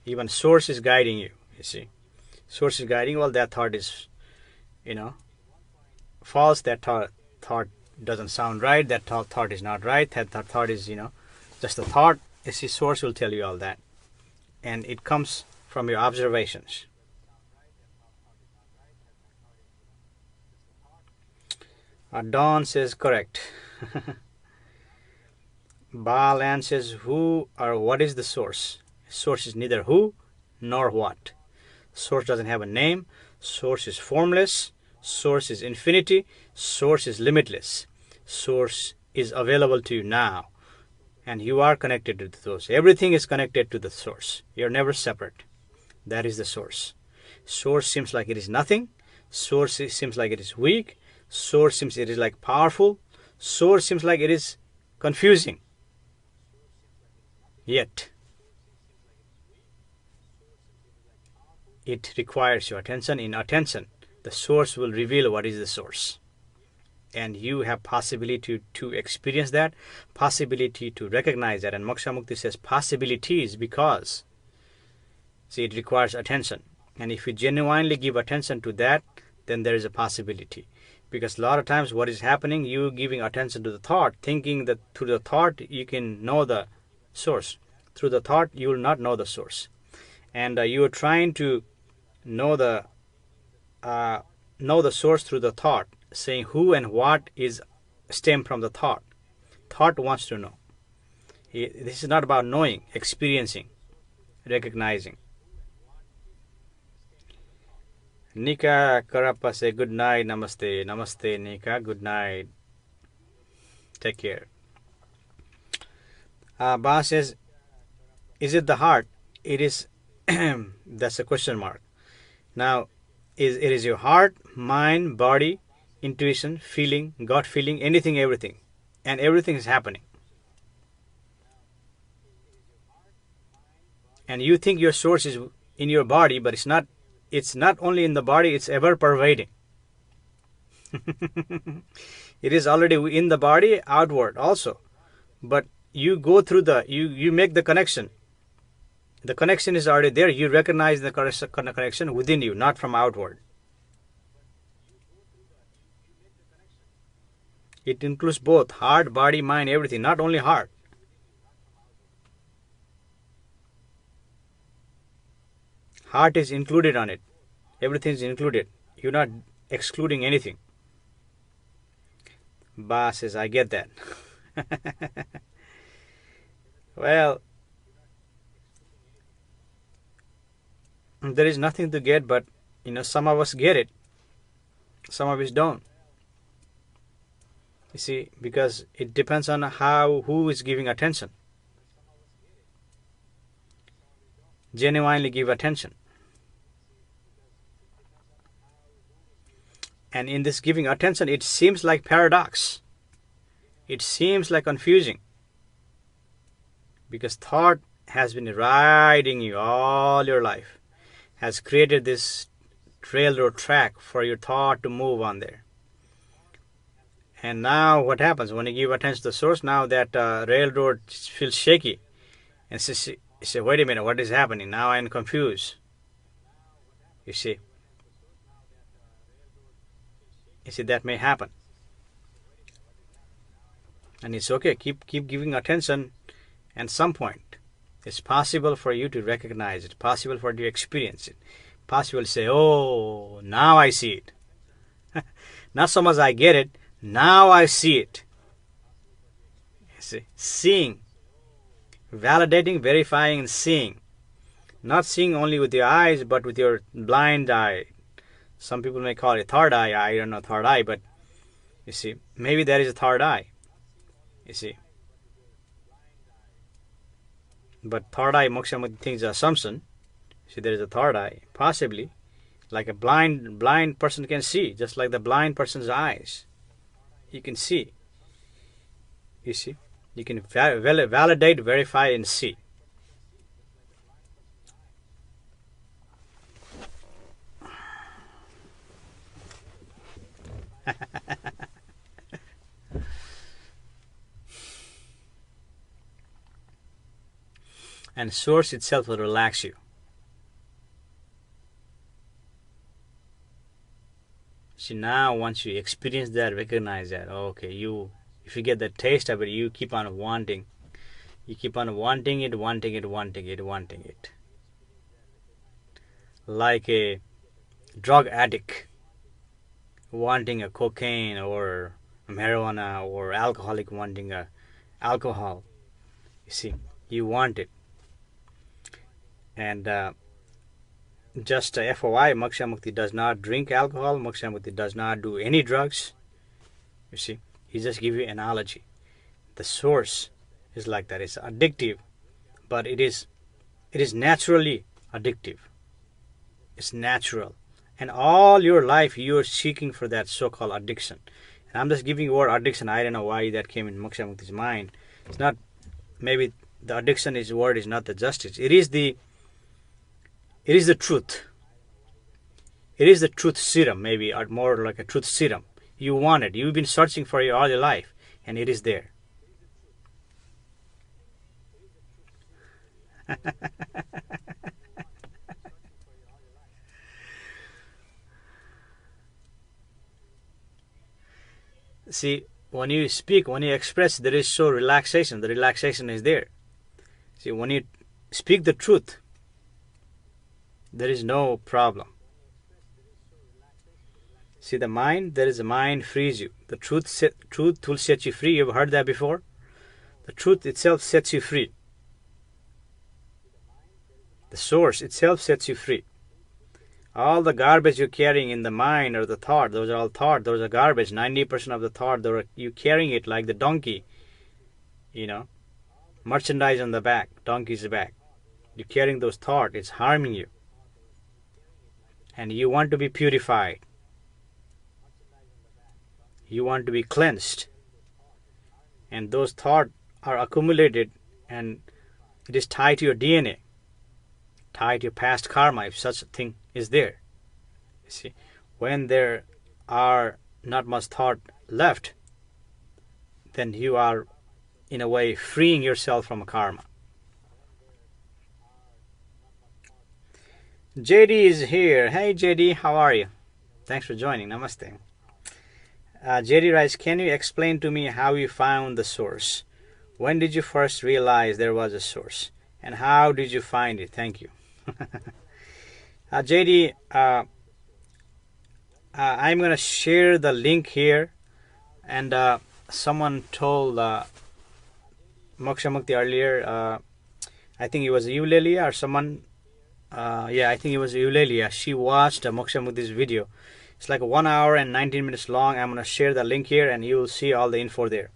Even source is guiding you, you see. Source is guiding, well, that thought is, false. That thought doesn't sound right. That thought is not right. That thought is, just a thought. You see, source will tell you all that. And it comes from your observations. Dawn says correct. Balan says who or what is the source? Source is neither who nor what. Source doesn't have a name. Source is formless. Source is infinity. Source is limitless. Source is available to you now, and you are connected to the source. Everything is connected to the source. You're never separate. That is the source. Source seems like it is nothing. Source seems like it is weak. Source seems it is like powerful. Source seems like it is confusing. Yet it requires your attention. In attention, the source will reveal what is the source. And you have possibility to experience that, possibility to recognize that. And Moksha Mukti says possibilities because, see, it requires attention. And if you genuinely give attention to that, then there is a possibility. Because a lot of times what is happening, you giving attention to the thought, thinking that through the thought you can know the source. Through the thought you will not know the source. And you are trying to know the source through the thought, saying who and what is stem from the thought. Thought wants to know. This is not about knowing, experiencing, recognizing. Nika Karappa say good night, namaste. Namaste Nika, good night. Take care. Ba says, is it the heart? It is. That's a question mark. Now, it is your heart, mind, body, intuition, feeling, gut feeling, anything, everything. And everything is happening. And you think your source is in your body, but it's not. It's not only in the body, it's ever pervading. It is already in the body, outward also. But you go through you make the connection. The connection is already there. You recognize the connection within you, not from outward. It includes both heart, body, mind, everything, not only heart. Heart is included on it. Everything is included. You're not excluding anything. Ba says, I get that. Well, there is nothing to get, but some of us get it. Some of us don't. You see, because it depends on who is giving attention. Genuinely give attention. And in this giving attention, it seems like paradox. It seems like confusing. Because thought has been riding you all your life. Has created this railroad track for your thought to move on there. And now what happens when you give attention to the source? Now that railroad feels shaky. And you say, wait a minute, what is happening? Now I'm confused. You see, that may happen. And it's okay. Keep giving attention. At some point, it's possible for you to recognize it. Possible for you to experience it. Possible to say, oh, now I see it. Not so much I get it. Now I see it. You see, seeing. Validating, verifying, and seeing. Not seeing only with your eyes, but with your blind eye. Some people may call it third eye. I don't know third eye, but you see, maybe there is a third eye. You see. But third eye, Moksha Mukti thinks is an assumption. See, there is a third eye. Possibly. Like a blind person can see, just like the blind person's eyes. You can see. You see. You can validate, verify, and see. And source itself will relax you. See, now once you experience that, recognize that, okay, if you get the taste of it, you keep on wanting. You keep on wanting it. Like a drug addict wanting a cocaine or marijuana, or alcoholic wanting a alcohol. You see, you want it. And just FYI, Moksha Mukti does not drink alcohol. Moksha Mukti does not do any drugs. You see, he just give you analogy. The source is like that. It's addictive, but it is naturally addictive. It's natural. And all your life you are seeking for that so-called addiction. And I'm just giving you word addiction. I don't know why that came in Moksha Mukti's mind. It's not, maybe the addiction is word is not the justice. It is the truth. It is the truth serum, maybe, or more like a truth serum. You want it. You've been searching for it all your life, and it is there. See, when you speak, when you express, there is so relaxation. The relaxation is there. See, when you speak the truth, there is no problem. See, the mind, there is a mind frees you. The truth will set you free. You've heard that before? The truth itself sets you free. The source itself sets you free. All the garbage you're carrying in the mind or the thought, those are all thought, those are garbage. 90% of the thought, you're carrying it like the donkey, merchandise on the back, donkey's back. You're carrying those thoughts, it's harming you. And you want to be purified. You want to be cleansed. And those thoughts are accumulated, and it is tied to your DNA, tied to your past karma, if such a thing is there. You see, when there are not much thought left, then you are, in a way, freeing yourself from karma. JD is here. Hey JD, how are you? Thanks for joining. Namaste. JD writes, can you explain to me how you found the source? When did you first realize there was a source? And how did you find it? Thank you. JD, I'm going to share the link here. And someone told Moksha Mukti earlier, I think it was Eulalia or someone, I think it was Eulalia. She watched Moksha Mukti's video. It's like 1 hour and 19 minutes long. I'm going to share the link here and you will see all the info there.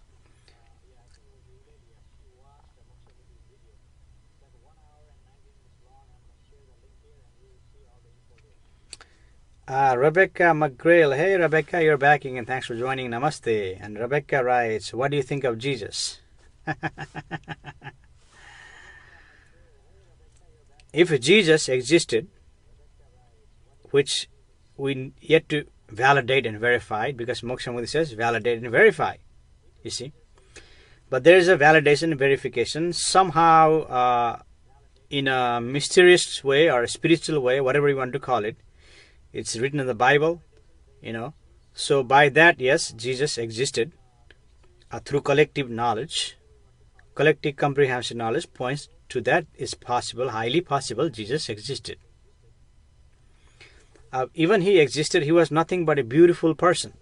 Rebecca McGrail. Hey Rebecca, you're back again. Thanks for joining. Namaste. And Rebecca writes, what do you think of Jesus? If Jesus existed, which we yet to validate and verify, because Moksha Mukti says validate and verify, you see. But there is a validation and verification somehow in a mysterious way or a spiritual way, whatever you want to call it. It's written in the Bible, So by that, yes, Jesus existed through collective knowledge. Collective comprehensive knowledge points to that is possible, highly possible, Jesus existed. Even he existed, he was nothing but a beautiful person.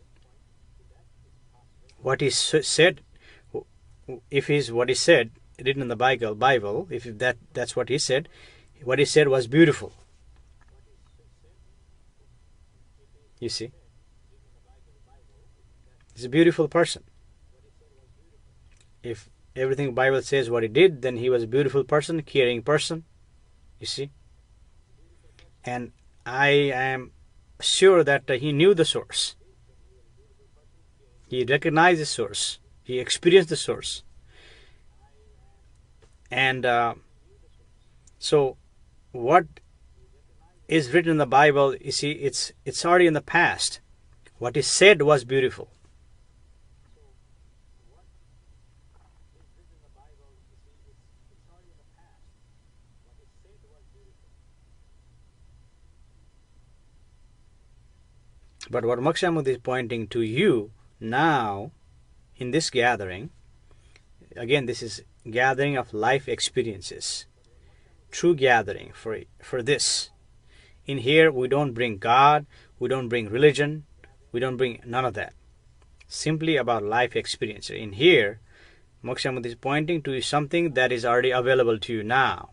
What he said, if he's what he said, written in the Bible, if that's what he said was beautiful. You see, he's a beautiful person. If everything the Bible says what he did, then he was a beautiful person, caring person. You see, and I am sure that he knew the source. He recognized the source. He experienced the source. And so what is written in the Bible, you see, it's already in the past. What he said was beautiful. But what Moksha Mukti is pointing to you now in this gathering, again, this is gathering of life experiences, true gathering for this. In here, we don't bring God, we don't bring religion, we don't bring none of that. Simply about life experience. In here, Moksha Mukti is pointing to something that is already available to you now.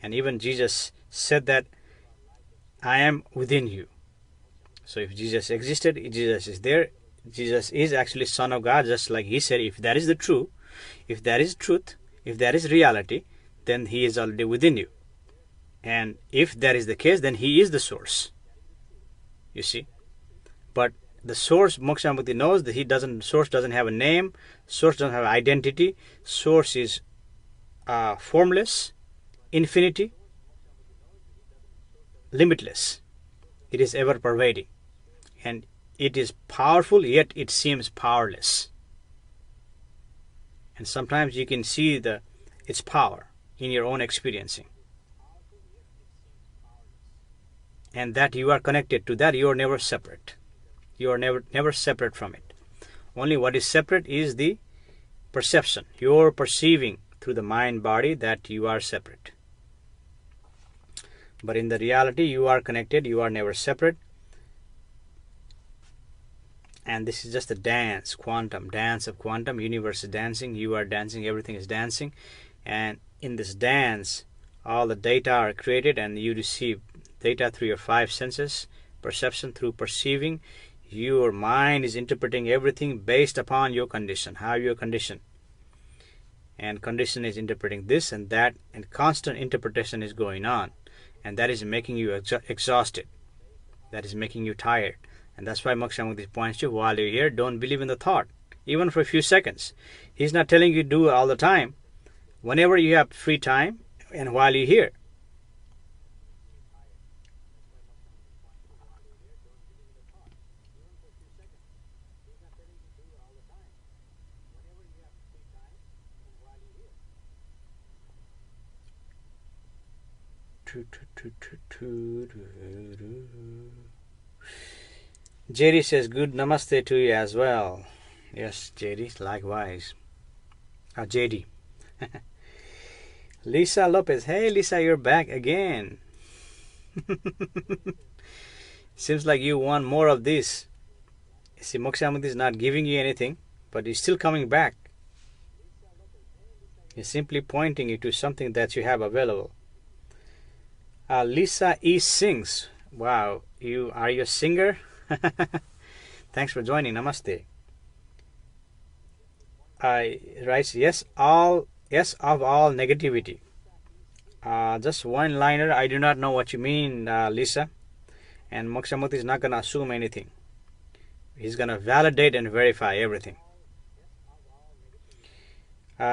And even Jesus said that, I am within you. So if Jesus existed, Jesus is there. Jesus is actually Son of God, just like he said. If that is the true, If that is truth, if that is reality, then He is already within you. And if that is the case, then He is the source. You see? But the source, Moksha Mukti knows that source doesn't have a name, source doesn't have identity, source is formless, infinity, limitless. It is ever pervading. And it is powerful, yet it seems powerless. And sometimes you can see its power in your own experiencing. And that you are connected to that, you are never separate. You are never separate from it. Only what is separate is the perception. You are perceiving through the mind body that you are separate. But in the reality, you are connected, you are never separate. And this is just a dance, dance of quantum. Universe is dancing, you are dancing, everything is dancing. And in this dance, all the data are created and you receive data through your 5 senses, perception through perceiving. Your mind is interpreting everything based upon your condition, how you are conditioned. And condition is interpreting this and that, and constant interpretation is going on. And that is making you exhausted. That is making you tired. And that's why Moksha Mukti points you, while you're here, don't believe in the thought, even for a few seconds. He's not telling you to do it all the time. Whenever you have free time and while you're here. Jerry says good namaste to you as well. Yes, Jerry, likewise. JD. Lisa Lopez. Hey, Lisa, you're back again. Seems like you want more of this. You see, Moksha Mukti is not giving you anything, but he's still coming back. He's simply pointing you to something that you have available. Lisa E. sings. Wow, are you a singer? Thanks for joining. Namaste. Writes yes of all negativity. Just one liner. I do not know what you mean, Lisa. And Moksha Mukti is not going to assume anything. He's going to validate and verify everything.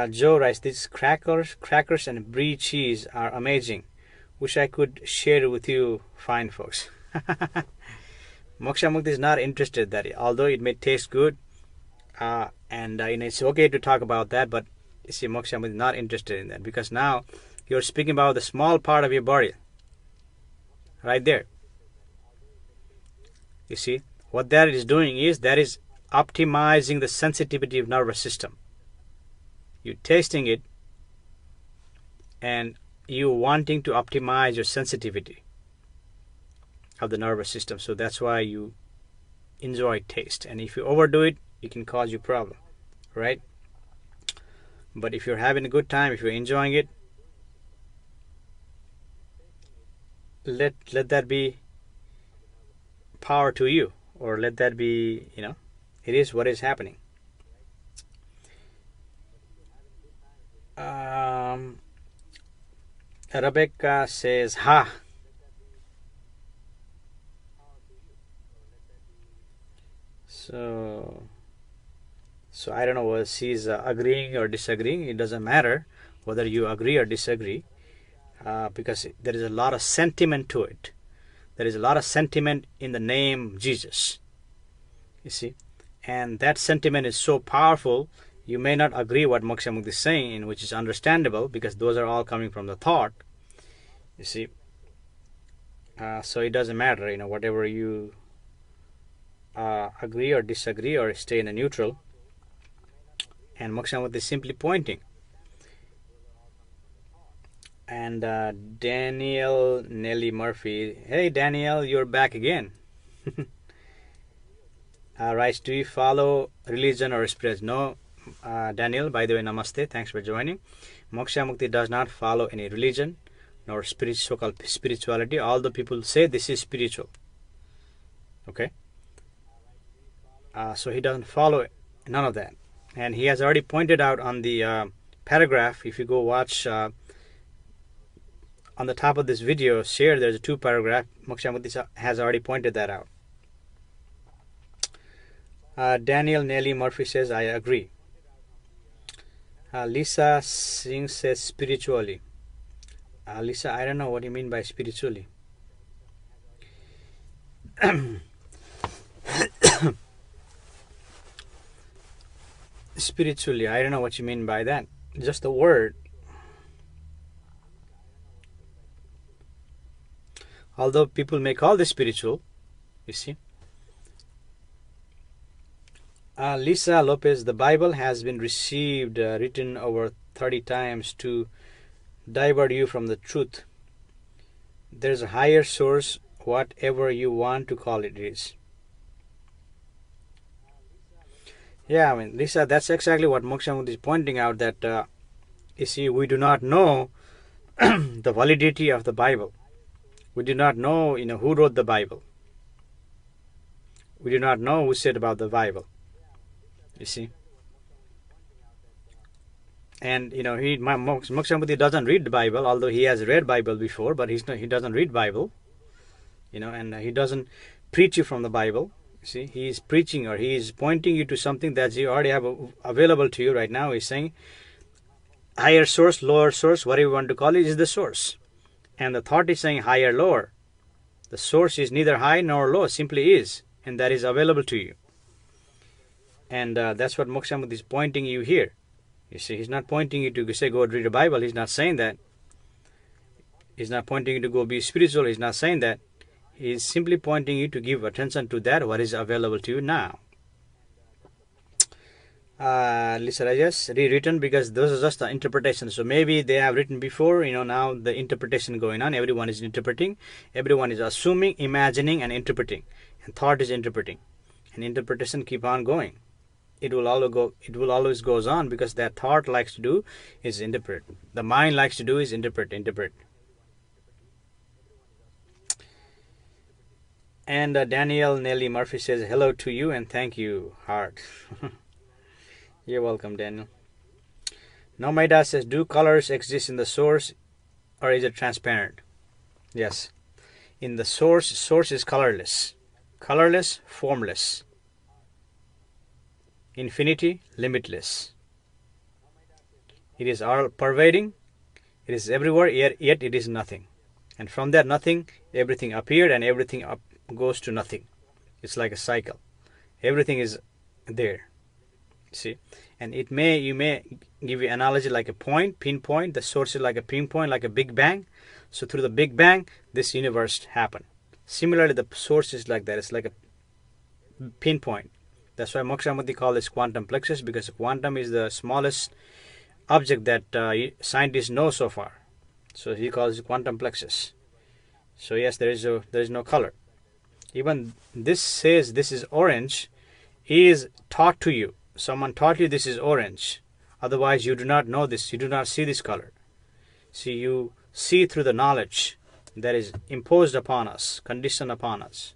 Joe writes, these crackers and brie cheese are amazing. Wish I could share with you fine folks. Moksha Mukti is not interested that, although it may taste good, and it's okay to talk about that, but you see, Moksha Mukti is not interested in that, because now you're speaking about the small part of your body, right there. You see, what that is doing is, that is optimizing the sensitivity of nervous system. You're tasting it, and you wanting to optimize your sensitivity of the nervous system. So that's why you enjoy taste. And if you overdo it, it can cause you problem, right? But if you're having a good time, if you're enjoying it, let that be power to you, or let that be, it is what is happening. Rebecca says, ha. So I don't know whether she's agreeing or disagreeing. It doesn't matter whether you agree or disagree, because there is a lot of sentiment to it. There is a lot of sentiment in the name Jesus. You see, and that sentiment is so powerful. You may not agree what Moksha Mukti is saying, which is understandable, because those are all coming from the thought. You see, so it doesn't matter, whatever you agree or disagree, or stay in a neutral. And Moksha Mukti is simply pointing. And Daniel Nelly Murphy, hey Daniel, you're back again. Right, do you follow religion or spirit? No. Daniel, by the way, namaste, thanks for joining. Moksha Mukti does not follow any religion nor so-called spirituality, although people say this is spiritual. Okay, so he doesn't follow none of that. And he has already pointed out on the paragraph, if you go watch on the top of this video, share, there's a 2 paragraph. Moksha Mukti has already pointed that out. Daniel Nelly Murphy says, I agree. Lisa Singh says, spiritually. Lisa, I don't know what you mean by spiritually. Spiritually, I don't know what you mean by that. Just the word. Although people may call this spiritual, you see. Lisa Lopez, the Bible has been written over 30 times to divert you from the truth. There's a higher source, whatever you want to call it is. Yeah, I mean, Lisa, that's exactly what Moksha Mukti is pointing out, that you see, we do not know the validity of the Bible. We do not know, who wrote the Bible. We do not know who said about the Bible. You see. And Moksha Mukti doesn't read the Bible, although he has read Bible before, but he doesn't read Bible. And he doesn't preach you from the Bible. See, he is preaching, or he is pointing you to something that you already have available to you right now. He's saying higher source, lower source, whatever you want to call it, is the source. And the thought is saying higher, lower. The source is neither high nor low, simply is, and that is available to you. And that's what Moksha Mukti is pointing you here. You see, he's not pointing you to say go read the Bible. He's not saying that. He's not pointing you to go be spiritual. He's not saying that. He's simply pointing you to give attention to that, what is available to you now. Lisa Rajesh, rewritten, because those are just the interpretations. So maybe they have written before, now the interpretation going on. Everyone is interpreting. Everyone is assuming, imagining, and interpreting. And thought is interpreting. And interpretation keep on going. It will always goes on, because that thought likes to do is interpret. The mind likes to do is interpret. And Daniel Nelly Murphy says, hello to you and thank you, heart. You're welcome, Daniel. Nomaida says, do colors exist in the source, or is it transparent? Yes. In the source is colorless. Colorless, formless. Infinity, limitless. It is all pervading. It is everywhere, yet it is nothing. And from that nothing, everything appeared, and everything goes to nothing. It's like a cycle. Everything is there. See, and you may give you analogy like a pinpoint. The source is like a pinpoint, like a Big Bang. So through the Big Bang, this universe happened. Similarly, the source is like that. It's like a pinpoint. That's why Moksha Mukti calls this quantum plexus, because quantum is the smallest object that scientists know so far. So he calls it quantum plexus. So yes, there is no color. Even this says this is orange, is taught to you. Someone taught you this is orange. Otherwise, you do not know this. You do not see this color. See, you see through the knowledge that is imposed upon us, conditioned upon us.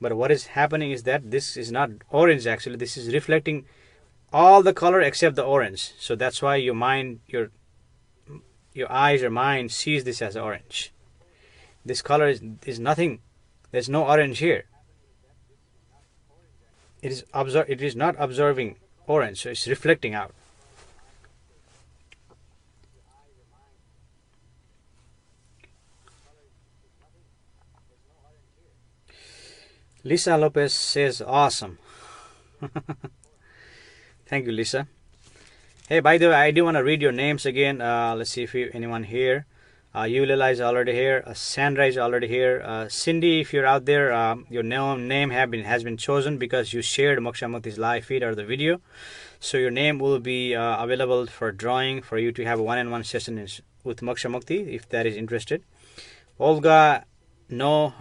But what is happening is that this is not orange actually. This is reflecting all the color except the orange. So that's why your mind, your eyes or mind sees this as orange. This color is nothing. There's no orange here. It is not observing orange, so it's reflecting out. Lisa Lopez says, awesome. Thank you, Lisa. Hey, by the way, I do want to read your names again. Let's see if anyone here. Eulila is already here. Sandra is already here. Cindy, if you're out there, your name has been chosen because you shared Moksha Mukti's live feed or the video. So your name will be available for drawing for you to have a one-on-one session with Moksha Mukti if that is interested. Olga, no,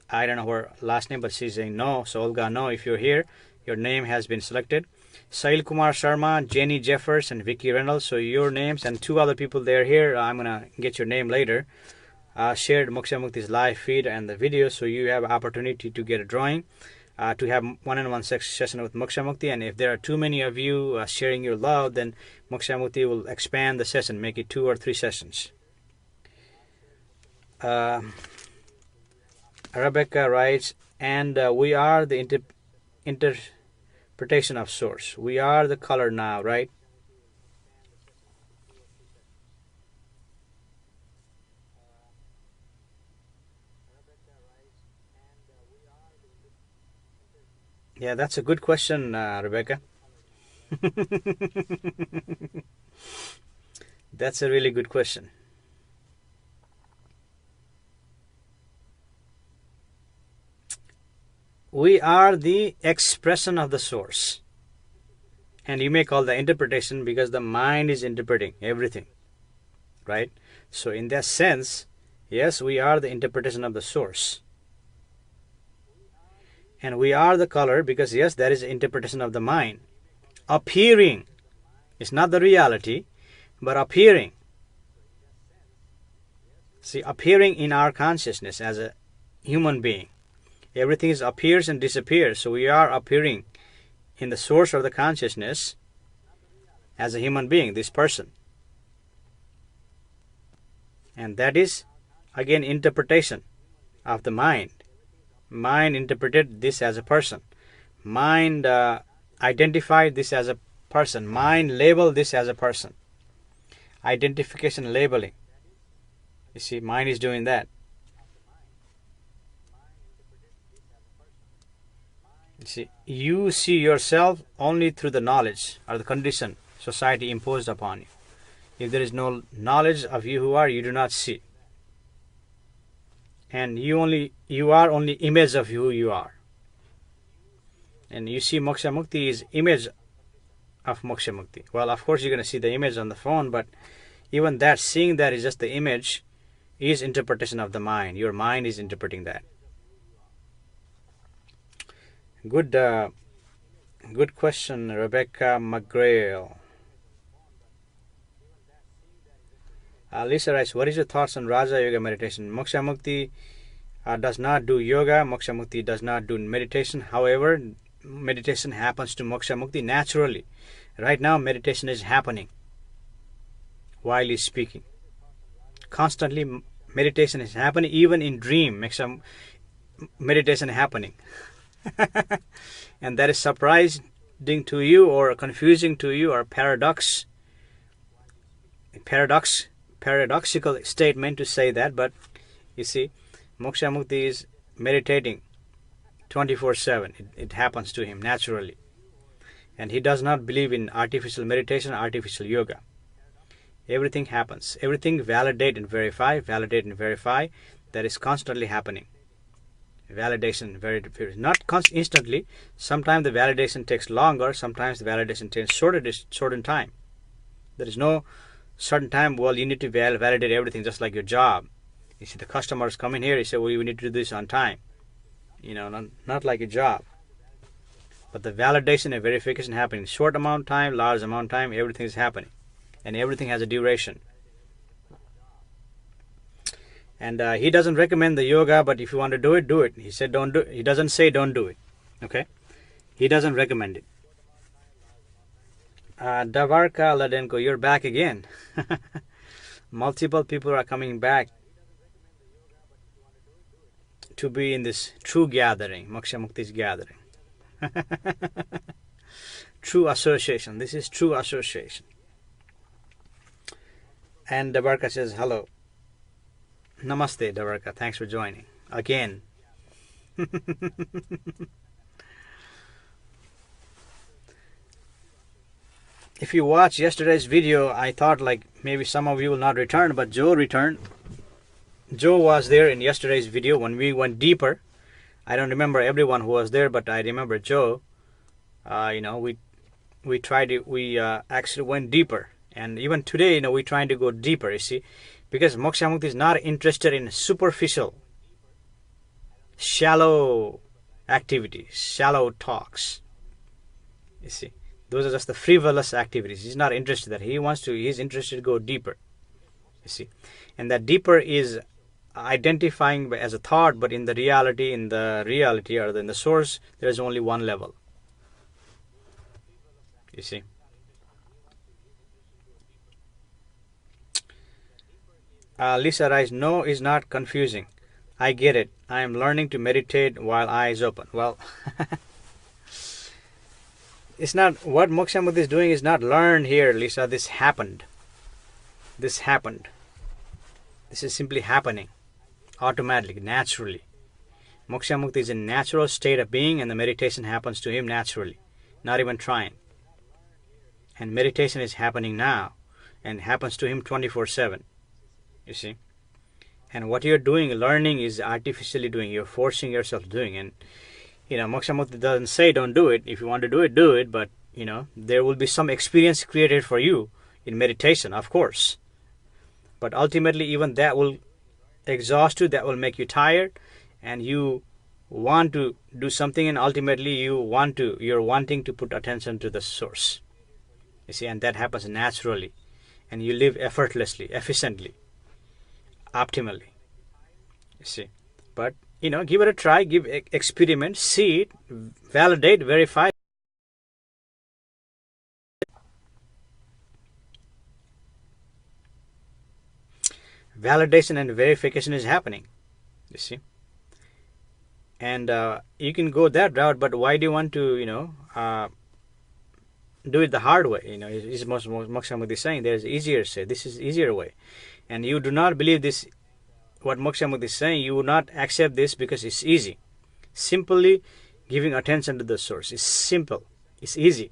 I don't know her last name, but she's saying no. So Olga, no, if you're here, your name has been selected. Sahil Kumar Sharma, Jenny Jeffers, and Vicky Reynolds. So your names and 2 other people there here. I'm gonna get your name later. Shared Moksha Mukti's live feed and the video, so you have opportunity to get a drawing. to have one-on-one session with Moksha Mukti. And if there are too many of you sharing your love, then Moksha Mukti will expand the session, make it 2 or 3 sessions. Rebecca writes, and we are the interpretation of source. We are the color now, right? Yeah, that's a good question, Rebecca. That's a really good question. We are the expression of the source. And you may call the interpretation because the mind is interpreting everything, right? So in that sense, yes, we are the interpretation of the source. And we are the color because, yes, that is the interpretation of the mind. Appearing. It's not the reality, but appearing. See, appearing in our consciousness as a human being. Everything is appears and disappears. So we are appearing in the source of the consciousness as a human being, this person. And that is, again, interpretation of the mind. Mind interpreted this as a person. Mind identified this as a person. Mind labeled this as a person. Identification, labeling. You see, mind is doing that. You see, you see yourself only through the knowledge or the condition society imposed upon you. If there is no knowledge of you who are, you do not see. And you are only image of who you are. And you see Moksha Mukti is image of Moksha Mukti. Well, of course you're going to see the image on the phone, but even that, seeing that is just the image, is interpretation of the mind. Your mind is interpreting that. Good question, Rebecca McGrail. Lisa writes, what is your thoughts on Raja Yoga meditation? Moksha Mukti does not do yoga. Moksha Mukti does not do meditation. However, meditation happens to Moksha Mukti naturally. Right now, meditation is happening while he's speaking. Constantly, meditation is happening. Even in dream, meditation happening. And that is surprising to you or confusing to you or paradoxical statement to say that, but you see, Moksha Mukti is meditating 24/7. It happens to him naturally. And he does not believe in artificial meditation, artificial yoga. Everything happens. Everything validate and verify. That is constantly happening. Validation, not instantly. Sometimes the validation takes longer. Sometimes the validation takes shorter time. There is no certain time, well, you need to validate everything, just like your job. You see, the customers come in here, you say, well, we need to do this on time. Not like a job. But the validation and verification happening. Short amount of time, large amount of time, everything is happening. And everything has a duration. And he doesn't recommend the yoga, but if you want to do it, do it. He said don't do it. He doesn't say don't do it. Okay? He doesn't recommend it. Davarka Ladenko, you're back again. Multiple people are coming back to be in this true gathering, Moksha Mukti's gathering. True association. This is true association. And Davarka says hello. Namaste, Davarka. Thanks for joining. Again. If you watch yesterday's video, I thought like maybe some of you will not return, but Joe returned. Joe was there in yesterday's video when we went deeper. I don't remember everyone who was there, but I remember Joe. We actually went deeper. And even today, we're trying to go deeper, you see. Because Moksha Mukti is not interested in superficial, shallow activities, shallow talks. You see. Those are just the frivolous activities. He's not interested in that. He's interested to go deeper. You see. And that deeper is identifying as a thought, but in the reality or in the source, there is only one level. You see. Lisa writes, no, is not confusing. I get it. I am learning to meditate while eyes open. Well, it's not what Moksha Mukti is doing is not learned here, Lisa. This happened. This happened. This is simply happening automatically, naturally. Moksha Mukti is a natural state of being, and the meditation happens to him naturally, not even trying. And meditation is happening now and happens to him 24/7. You see. And what you're doing, learning, is artificially doing. You're forcing yourself doing. And, Moksha Mukti doesn't say don't do it. If you want to do it, do it. But, there will be some experience created for you in meditation, of course. But ultimately, even that will exhaust you. That will make you tired. And you want to do something. And ultimately, you're wanting to put attention to the source. You see, and that happens naturally. And you live effortlessly, efficiently, optimally. You see. But, give it a try, experiment, see it, validate, verify. Validation and verification is happening. You see. And you can go that route, but why do you want to, do it the hard way? Is Moksha Mukti saying there's easier say. This is easier way. And you do not believe this, what Moksha Mukti is saying, you will not accept this because it's easy. Simply giving attention to the source is simple. It's easy.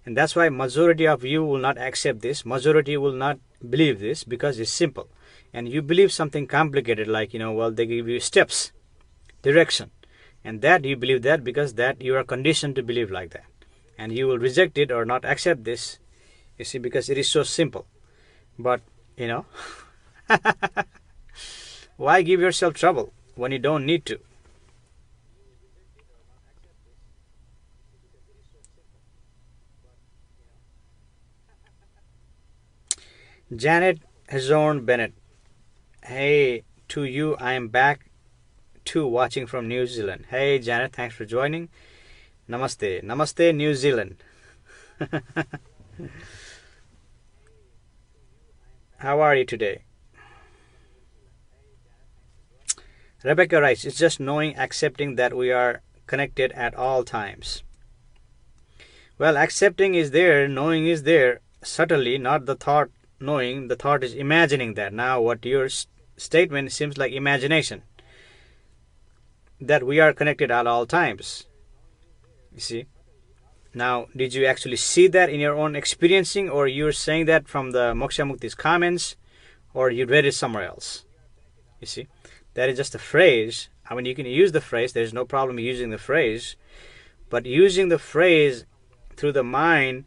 And that's why majority of you will not accept this. Majority will not believe this because it's simple. And you believe something complicated like, they give you steps, direction. And that you believe that because that you are conditioned to believe like that. And you will reject it or not accept this, you see, because it is so simple. But, why give yourself trouble when you don't need to? Janet Hazorn Bennett. Hey, to you, I am back too, watching from New Zealand. Hey, Janet, thanks for joining. Namaste. Namaste, New Zealand. How are you today? Rebecca writes, it's just knowing, accepting that we are connected at all times. Well, accepting is there, knowing is there, subtly, not the thought knowing. The thought is imagining that. Now, what your statement seems like imagination, that we are connected at all times. You see. Now, did you actually see that in your own experiencing, or you're saying that from the Moksha Mukti's comments, or you read it somewhere else? You see. That is just a phrase. I mean, you can use the phrase. There's no problem using the phrase. But using the phrase through the mind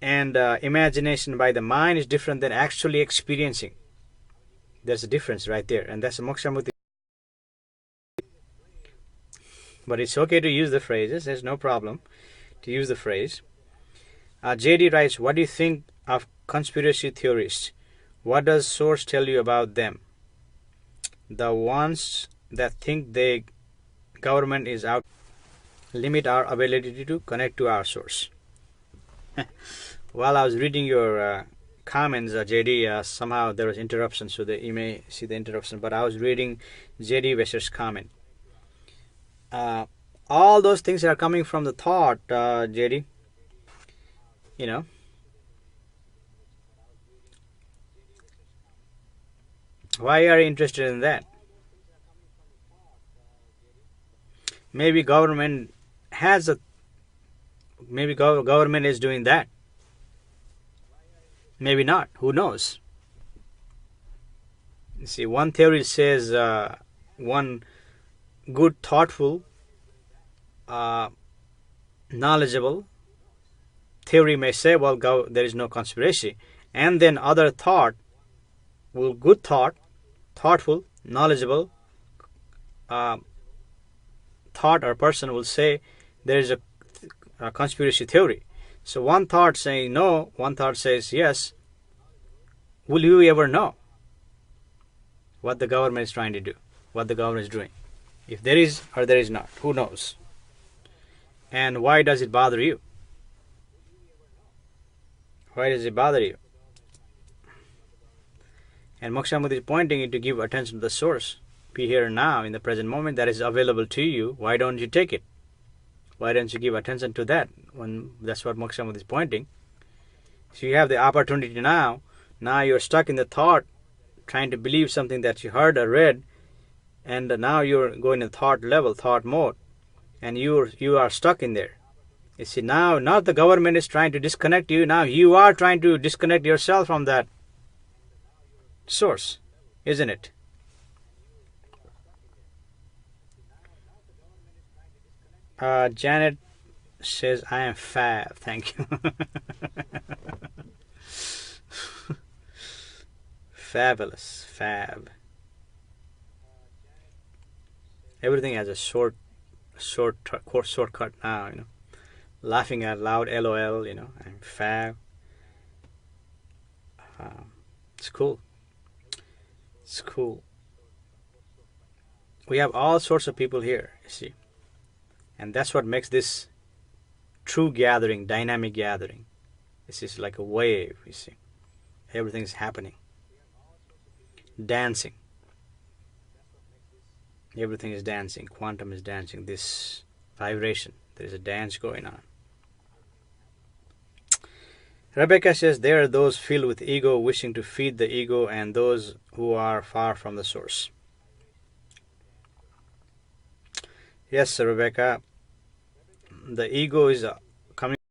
and imagination by the mind is different than actually experiencing. There's a difference right there. And that's a Moksha Mukti. But it's okay to use the phrases. There's no problem to use the phrase. JD writes, what do you think of conspiracy theorists? What does source tell you about them? The ones that think the government is out limit our ability to connect to our source. While I was reading your comments, JD, somehow there was interruption, so that you may see the interruption. But I was reading JD Wesser's comment. All those things are coming from the thought, JD. Why are you interested in that? Maybe government government is doing that. Maybe not. Who knows? You see, one theory says one good, thoughtful, knowledgeable theory may say, well, there is no conspiracy. And then other thought, well, good thought, thoughtful, knowledgeable thought or person will say there is a conspiracy theory. So one thought saying no, one thought says yes. Will you ever know? what the government is trying to do, what the government is doing. If there is or there is not, who knows? And why does it bother you? Why does it bother you? And Moksha Mukti is pointing you to give attention to the source. Be here now, in the present moment that is available to you. Why don't you take it? Why don't you give attention to that? When that's what Moksha Mukti is pointing. So you have the opportunity now. Now you're stuck in the thought, trying to believe something that you heard or read, and now you're going in thought level, thought mode, and you are stuck in there. You see, now not the government is trying to disconnect you. Now you are trying to disconnect yourself from that source, isn't it? Janet says, I am fab. Thank you. Fabulous. Fab. Everything has a shortcut now, Laughing out loud, LOL, I'm fab. It's cool. It's cool. We have all sorts of people here, you see. And that's what makes this true gathering, dynamic gathering. This is like a wave, you see. Everything's happening. Dancing. Everything is dancing. Quantum is dancing. This vibration. There is a dance going on. Rebecca says, there are those filled with ego wishing to feed the ego and those who are far from the source. Yes, Rebecca. The ego is